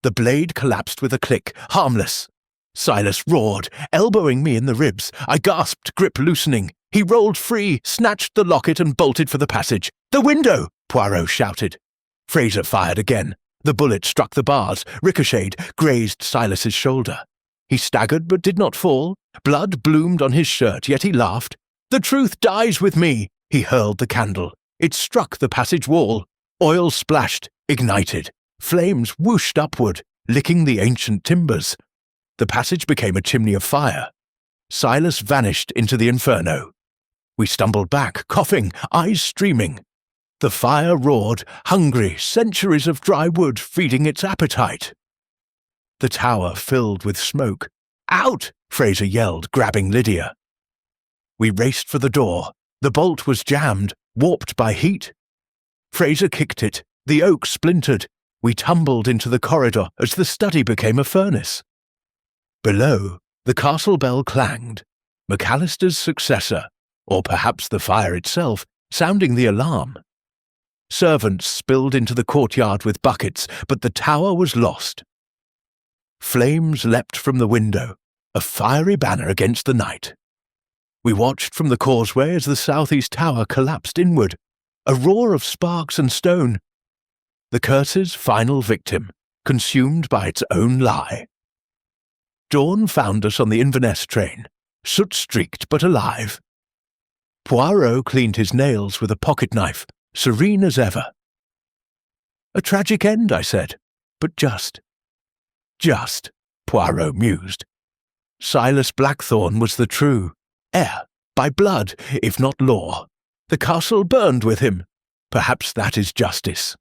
The blade collapsed with a click, harmless. Silas roared, elbowing me in the ribs. I gasped, grip loosening. He rolled free, snatched the locket, and bolted for the passage. "The window!" Poirot shouted. Fraser fired again. The bullet struck the bars, ricocheted, grazed Silas's shoulder. He staggered but did not fall, Blood bloomed on his shirt, yet he laughed. "The truth dies with me!" He hurled the candle. It struck the passage wall. Oil splashed, ignited. Flames whooshed upward, licking the ancient timbers. The passage became a chimney of fire. Silas vanished into the inferno. We stumbled back, coughing, eyes streaming. The fire roared, hungry, centuries of dry wood feeding its appetite. The tower filled with smoke. "Out!" Fraser yelled, grabbing Lydia. We raced for the door. The bolt was jammed, warped by heat. Fraser kicked it. The oak splintered. We tumbled into the corridor as the study became a furnace. Below, the castle bell clanged. McAllister's successor, or perhaps the fire itself, sounding the alarm. Servants spilled into the courtyard with buckets, but the tower was lost. Flames leapt from the window, a fiery banner against the night. We watched from the causeway as the southeast tower collapsed inward, a roar of sparks and stone. The curse's final victim, consumed by its own lie. Dawn found us on the Inverness train, soot-streaked but alive. Poirot cleaned his nails with a pocket knife, serene as ever. "A tragic end," I said, "but just." "Just," Poirot mused. Silas Blackthorne was the true heir, by blood, if not law. The castle burned with him. Perhaps that is justice.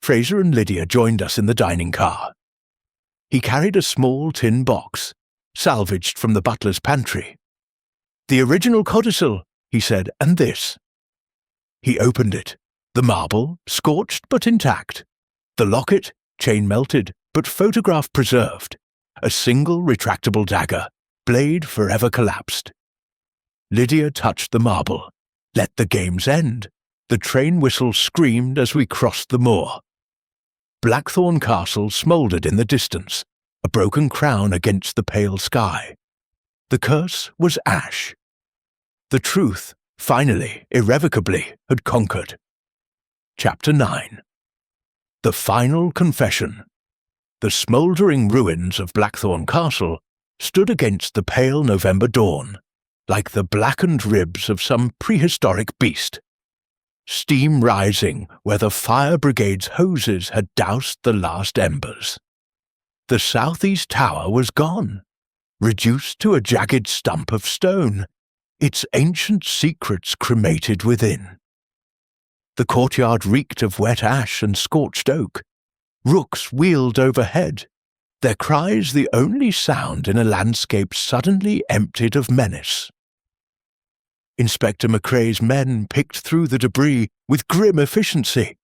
Fraser and Lydia joined us in the dining car. He carried a small tin box, salvaged from the butler's pantry. "The original codicil," he said, "and this." He opened it. The marble, scorched but intact. The locket, chain-melted, but photograph preserved. A single retractable dagger, blade forever collapsed. Lydia touched the marble. Let the games end. The train whistle screamed as we crossed the moor. Blackthorn Castle smouldered in the distance, a broken crown against the pale sky. The curse was ash. The truth, finally, irrevocably, had conquered. Chapter 9. The Final Confession. The smouldering ruins of Blackthorn Castle stood against the pale November dawn, like the blackened ribs of some prehistoric beast. Steam rising where the fire brigade's hoses had doused the last embers. The southeast tower was gone, reduced to a jagged stump of stone, its ancient secrets cremated within. The courtyard reeked of wet ash and scorched oak. Rooks wheeled overhead, their cries the only sound in a landscape suddenly emptied of menace. Inspector McCrae's men picked through the debris with grim efficiency,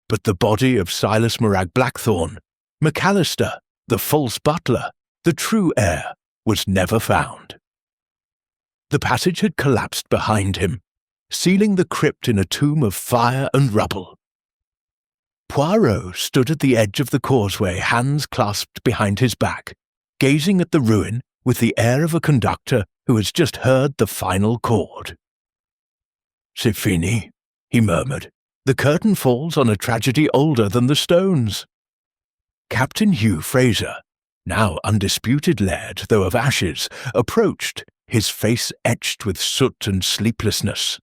but the body of Silas Morag Blackthorne, McAllister, the false butler, the true heir, was never found. The passage had collapsed behind him, sealing the crypt in a tomb of fire and rubble. Poirot stood at the edge of the causeway, hands clasped behind his back, gazing at the ruin with the air of a conductor who has just heard the final chord. "C'est fini," he murmured. "The curtain falls on a tragedy older than the stones." Captain Hugh Fraser, now undisputed laird, though of ashes, approached, his face etched with soot and sleeplessness.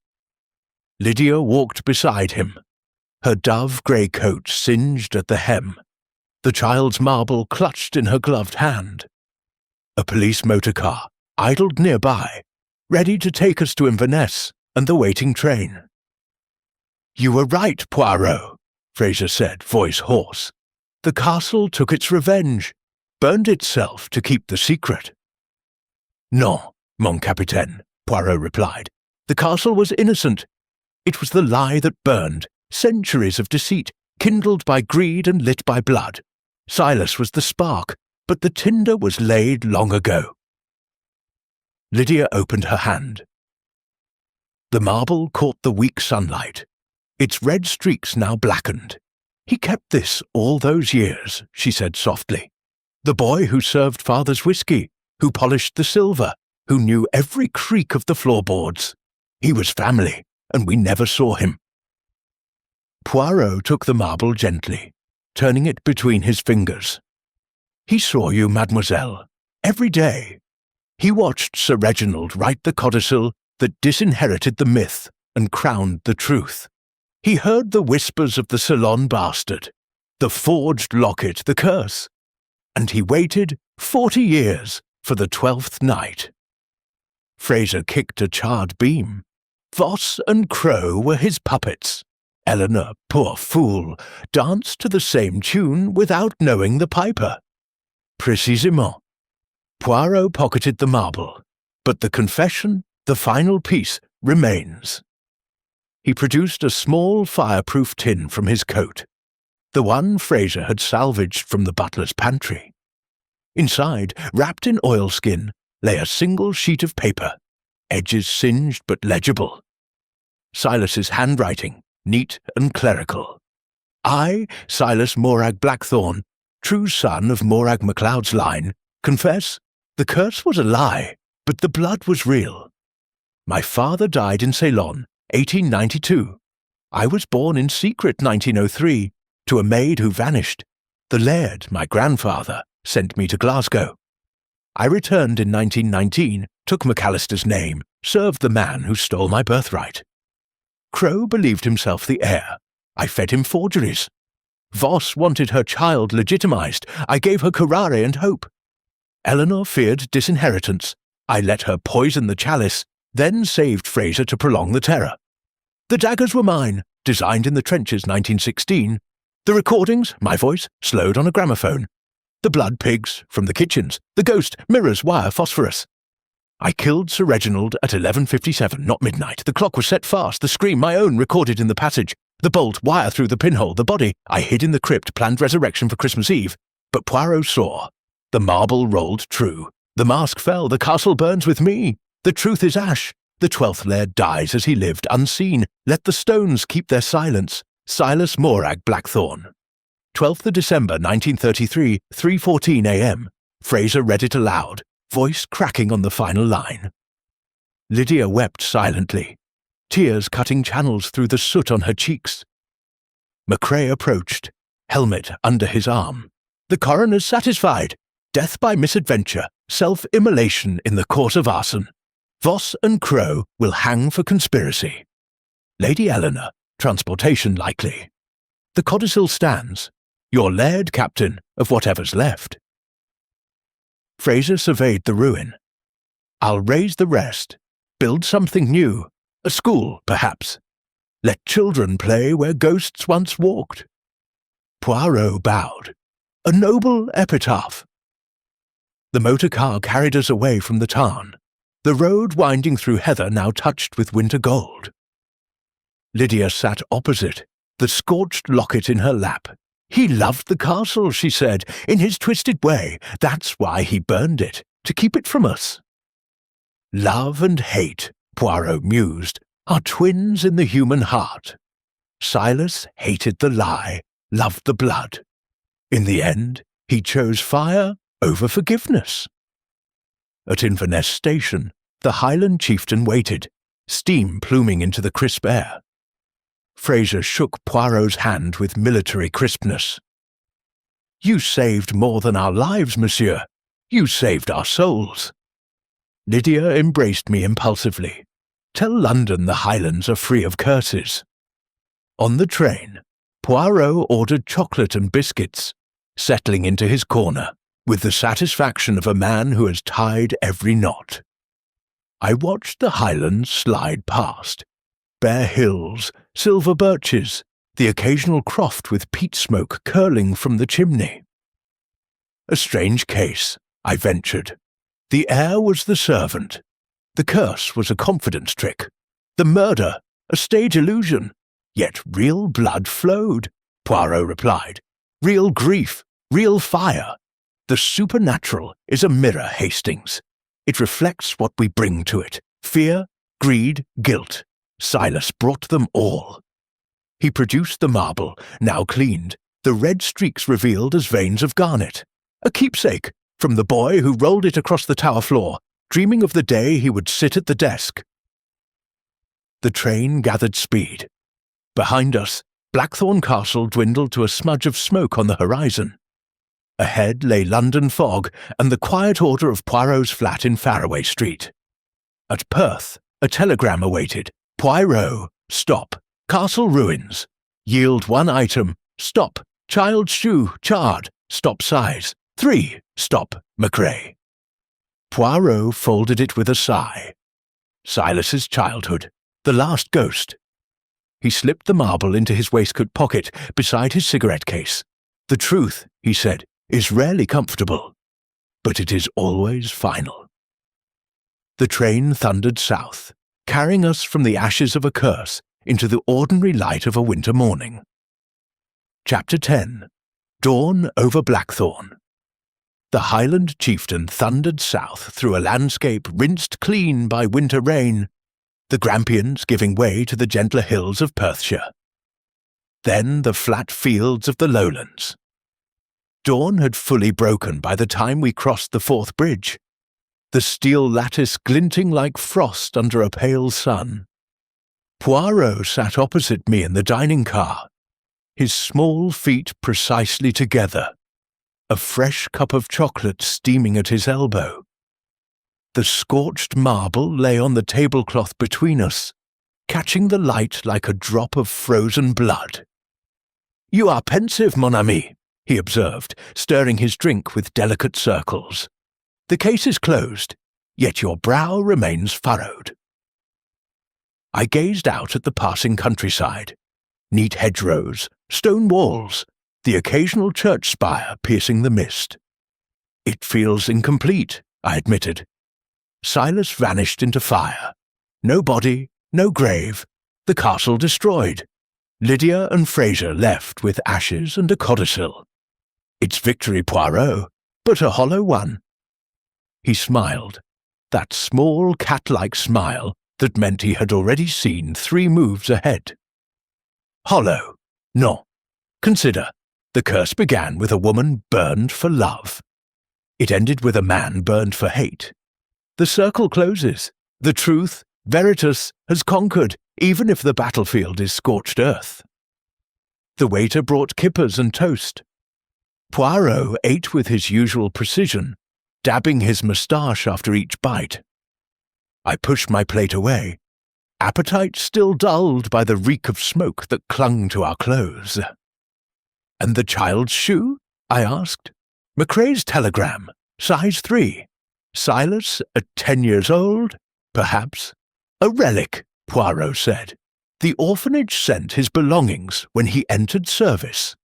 Lydia walked beside him, her dove-grey coat singed at the hem, the child's marble clutched in her gloved hand. A police motor car idled nearby, ready to take us to Inverness and the waiting train. "You were right, Poirot," Fraser said, voice hoarse. "The castle took its revenge, burned itself to keep the secret." "Non, mon capitaine," Poirot replied. "The castle was innocent. It was the lie that burned, centuries of deceit, kindled by greed and lit by blood. Silas was the spark, but the tinder was laid long ago." Lydia opened her hand. The marble caught the weak sunlight, its red streaks now blackened. "He kept this all those years," she said softly. "The boy who served father's whiskey, who polished the silver, who knew every creak of the floorboards. He was family, and we never saw him." Poirot took the marble gently, turning it between his fingers. "He saw you, mademoiselle, every day. He watched Sir Reginald write the codicil that disinherited the myth and crowned the truth. He heard the whispers of the salon bastard, the forged locket, the curse, and he waited 40 years for the 12th night. Fraser kicked a charred beam. Voss and Crow were his puppets. Eleanor, poor fool, danced to the same tune without knowing the piper. Précisément. Poirot pocketed the marble, but the confession, the final piece, remains. He produced a small fireproof tin from his coat, the one Fraser had salvaged from the butler's pantry. Inside, wrapped in oilskin, lay a single sheet of paper, edges singed but legible. Silas's handwriting, neat and clerical. I, Silas Morag Blackthorne, true son of Morag MacLeod's line, confess the curse was a lie, but the blood was real. My father died in Ceylon, 1892. I was born in secret 1903, to a maid who vanished. The laird, my grandfather, sent me to Glasgow. I returned in 1919, took McAllister's name, served the man who stole my birthright. Crow believed himself the heir. I fed him forgeries. Voss wanted her child legitimized. I gave her curare and hope. Eleanor feared disinheritance. I let her poison the chalice, then saved Fraser to prolong the terror. The daggers were mine, designed in the trenches 1916. The recordings, my voice, slowed on a gramophone. The blood pigs, from the kitchens. The ghost, mirrors, wire, phosphorus. I killed Sir Reginald at 11:57, not midnight. The clock was set fast, the scream my own recorded in the passage. The bolt, wire through the pinhole, the body. I hid in the crypt, planned resurrection for Christmas Eve. But Poirot saw. The marble rolled true. The mask fell, the castle burns with me. The truth is ash. The 12th laird dies as he lived, unseen. Let the stones keep their silence. Silas Morag Blackthorne. 12th of December 1933, 3:14 a.m. Fraser read it aloud, voice cracking on the final line. Lydia wept silently, tears cutting channels through the soot on her cheeks. Macrae approached, helmet under his arm. The coroner's satisfied. Death by misadventure, self-immolation in the course of arson. Voss and Crow will hang for conspiracy. Lady Eleanor, transportation likely. The codicil stands. Your laird, captain, of whatever's left. Fraser surveyed the ruin. I'll raise the rest. Build something new. A school, perhaps. Let children play where ghosts once walked. Poirot bowed. A noble epitaph. The motor car carried us away from the tarn, the road winding through heather now touched with winter gold. Lydia sat opposite, the scorched locket in her lap. He loved the castle, she said, in his twisted way. That's why he burned it, to keep it from us. Love and hate, Poirot mused, are twins in the human heart. Silas hated the lie, loved the blood. In the end, he chose fire over forgiveness. At Inverness Station, the Highland chieftain waited, steam pluming into the crisp air. Fraser shook Poirot's hand with military crispness. You saved more than our lives, monsieur. You saved our souls. Lydia embraced me impulsively. Tell London the Highlands are free of curses. On the train, Poirot ordered chocolate and biscuits, settling into his corner, with the satisfaction of a man who has tied every knot. I watched the Highlands slide past. Bare hills, silver birches, the occasional croft with peat smoke curling from the chimney. A strange case, I ventured. The heir was the servant. The curse was a confidence trick. The murder, a stage illusion. Yet real blood flowed, Poirot replied. Real grief, real fire. The supernatural is a mirror, Hastings. It reflects what we bring to it. Fear, greed, guilt. Silas brought them all. He produced the marble, now cleaned, the red streaks revealed as veins of garnet. A keepsake, from the boy who rolled it across the tower floor, dreaming of the day he would sit at the desk. The train gathered speed. Behind us, Blackthorn Castle dwindled to a smudge of smoke on the horizon. Ahead lay London fog and the quiet order of Poirot's flat in Faraway Street. At Perth, a telegram awaited. Poirot, stop. Castle ruins. Yield 1 item. Stop. Child's shoe, charred. Stop size. 3. Stop. Macrae. Poirot folded it with a sigh. Silas's childhood. The last ghost. He slipped the marble into his waistcoat pocket beside his cigarette case. The truth, he said, is rarely comfortable, but it is always final. The train thundered south, carrying us from the ashes of a curse into the ordinary light of a winter morning. Chapter 10. Dawn over Blackthorn. The Highland chieftain thundered south through a landscape rinsed clean by winter rain, the Grampians giving way to the gentler hills of Perthshire. Then the flat fields of the lowlands. Dawn had fully broken by the time we crossed the Forth Bridge, the steel lattice glinting like frost under a pale sun. Poirot sat opposite me in the dining car, his small feet precisely together, a fresh cup of chocolate steaming at his elbow. The scorched marble lay on the tablecloth between us, catching the light like a drop of frozen blood. "You are pensive, mon ami," he observed, stirring his drink with delicate circles. "The case is closed, yet your brow remains furrowed." I gazed out at the passing countryside. Neat hedgerows, stone walls, the occasional church spire piercing the mist. "It feels incomplete," I admitted. Silas vanished into fire. No body, no grave, the castle destroyed. Lydia and Fraser left with ashes and a codicil. "It's victory, Poirot, but a hollow one." He smiled, that small cat-like smile that meant he had already seen 3 moves ahead. "Hollow? No. Consider, the curse began with a woman burned for love. It ended with a man burned for hate. The circle closes. The truth, Veritas, has conquered, even if the battlefield is scorched earth." The waiter brought kippers and toast. Poirot ate with his usual precision, dabbing his moustache after each bite. I pushed my plate away, appetite still dulled by the reek of smoke that clung to our clothes. "And the child's shoe?" I asked. "Macrae's telegram, size 3. Silas at 10 years old? Perhaps. A relic," Poirot said. "The orphanage sent his belongings when he entered service.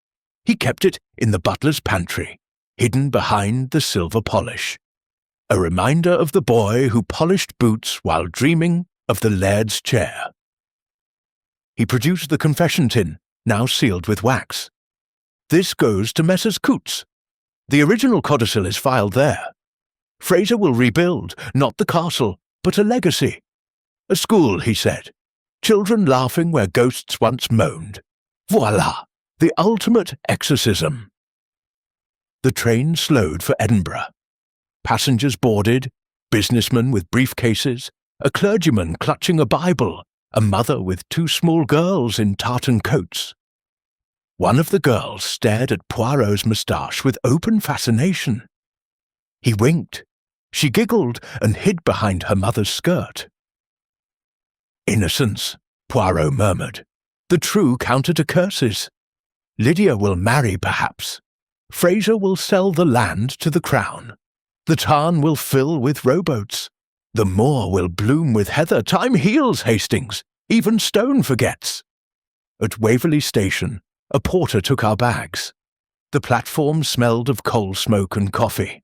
He kept it in the butler's pantry, hidden behind the silver polish. A reminder of the boy who polished boots while dreaming of the laird's chair." He produced the confession tin, now sealed with wax. "This goes to Messrs. Coutts. The original codicil is filed there. Fraser will rebuild, not the castle, but a legacy. A school," he said. "Children laughing where ghosts once moaned. Voila! The ultimate exorcism." The train slowed for Edinburgh. Passengers boarded, businessmen with briefcases, a clergyman clutching a Bible, a mother with 2 small girls in tartan coats. One of the girls stared at Poirot's moustache with open fascination. He winked. She giggled and hid behind her mother's skirt. "Innocence," Poirot murmured. "The true counter to curses. Lydia will marry, perhaps. Fraser will sell the land to the crown. The tarn will fill with rowboats. The moor will bloom with heather. Time heals, Hastings. Even stone forgets." At Waverley Station, a porter took our bags. The platform smelled of coal smoke and coffee.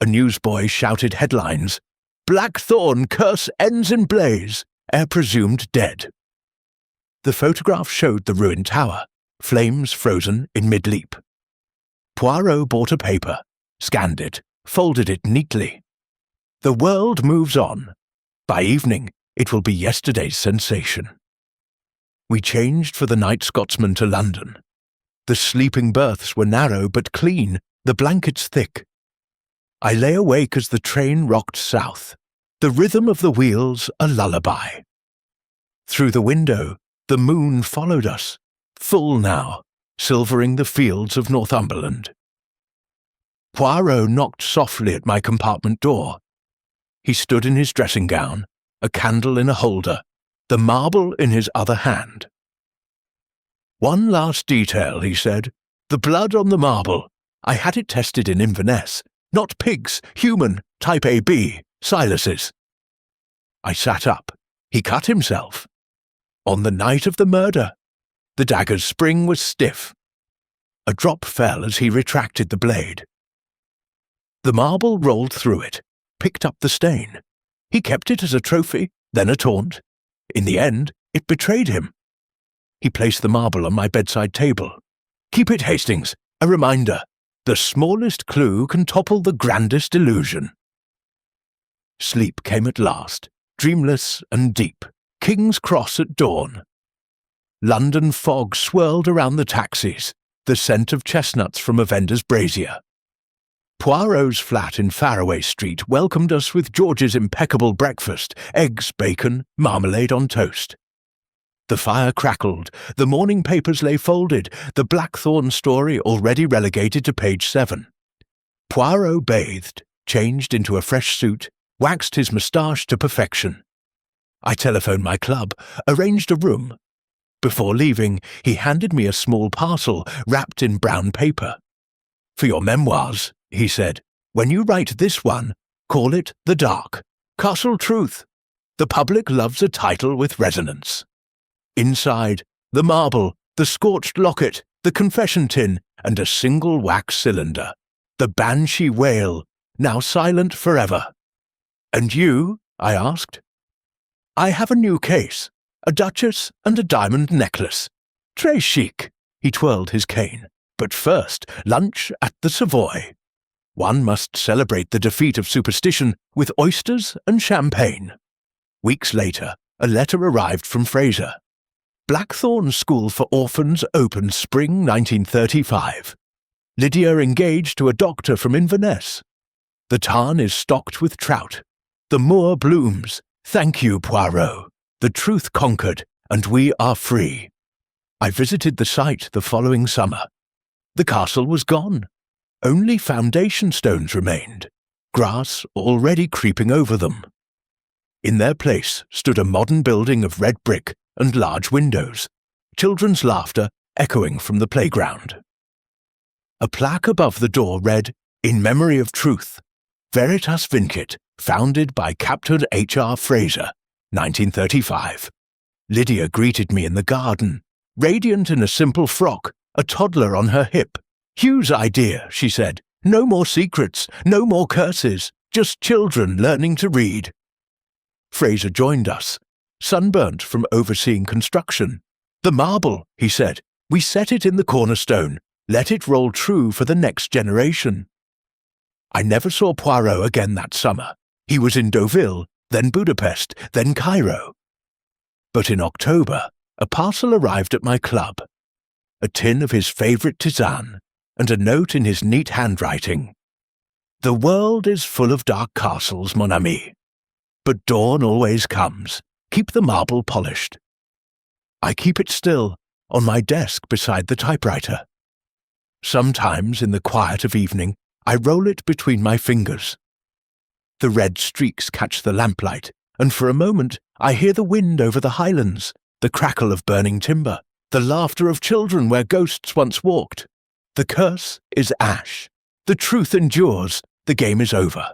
A newsboy shouted headlines. "Blackthorn curse ends in blaze. Heir presumed dead." The photograph showed the ruined tower, flames frozen in mid-leap. Poirot bought a paper, scanned it, folded it neatly. The world moves on. By evening, it will be yesterday's sensation. We changed for the night Scotsman to London. The sleeping berths were narrow but clean, the blankets thick. I lay awake as the train rocked south, the rhythm of the wheels a lullaby. Through the window, the moon followed us, full now, silvering the fields of Northumberland. Poirot knocked softly at my compartment door. He stood in his dressing gown, a candle in a holder, the marble in his other hand. "One last detail," he said. "The blood on the marble. I had it tested in Inverness. Not pigs, human, type AB, Silas's." I sat up. He cut himself. On the night of the murder. The dagger's spring was stiff. A drop fell as he retracted the blade. The marble rolled through it, picked up the stain. He kept it as a trophy, then a taunt. In the end, it betrayed him. He placed the marble on my bedside table. "Keep it, Hastings, a reminder. The smallest clue can topple the grandest illusion." Sleep came at last, dreamless and deep. King's Cross at dawn. London fog swirled around the taxis, the scent of chestnuts from a vendor's brazier. Poirot's flat in Faraway Street welcomed us with George's impeccable breakfast, eggs, bacon, marmalade on toast. The fire crackled, the morning papers lay folded, the Blackthorn story already relegated to page 7. Poirot bathed, changed into a fresh suit, waxed his moustache to perfection. I telephoned my club, arranged a room. Before leaving, he handed me a small parcel wrapped in brown paper. "For your memoirs," he said, "when you write this one, call it The Dark, Castle Truth. The public loves a title with resonance." Inside, the marble, the scorched locket, the confession tin, and a single wax cylinder. The banshee wail, now silent forever. "And you?" I asked. "I have a new case, a duchess and a diamond necklace. Très chic." He twirled his cane. "But first, lunch at the Savoy. One must celebrate the defeat of superstition with oysters and champagne." Weeks later, a letter arrived from Fraser. "Blackthorn School for Orphans opened spring 1935. Lydia engaged to a doctor from Inverness. The tarn is stocked with trout. The moor blooms. Thank you, Poirot. The truth conquered, and we are free." I visited the site the following summer. The castle was gone. Only foundation stones remained, grass already creeping over them. In their place stood a modern building of red brick and large windows, children's laughter echoing from the playground. A plaque above the door read, "In memory of truth, Veritas Vincit, founded by Captain H.R. Fraser, 1935. Lydia greeted me in the garden, radiant in a simple frock, a toddler on her hip. "Hugh's idea," she said. "No more secrets, no more curses, just children learning to read." Fraser joined us, sunburnt from overseeing construction. "The marble," he said. "We set it in the cornerstone. Let it roll true for the next generation." I never saw Poirot again that summer. He was in Deauville, then Budapest, then Cairo. But in October, a parcel arrived at my club. A tin of his favourite tisane, and a note in his neat handwriting. "The world is full of dark castles, mon ami. But dawn always comes. Keep the marble polished." I keep it still, on my desk beside the typewriter. Sometimes, in the quiet of evening, I roll it between my fingers. The red streaks catch the lamplight, and for a moment I hear the wind over the highlands, the crackle of burning timber, the laughter of children where ghosts once walked. The curse is ash. The truth endures. The game is over.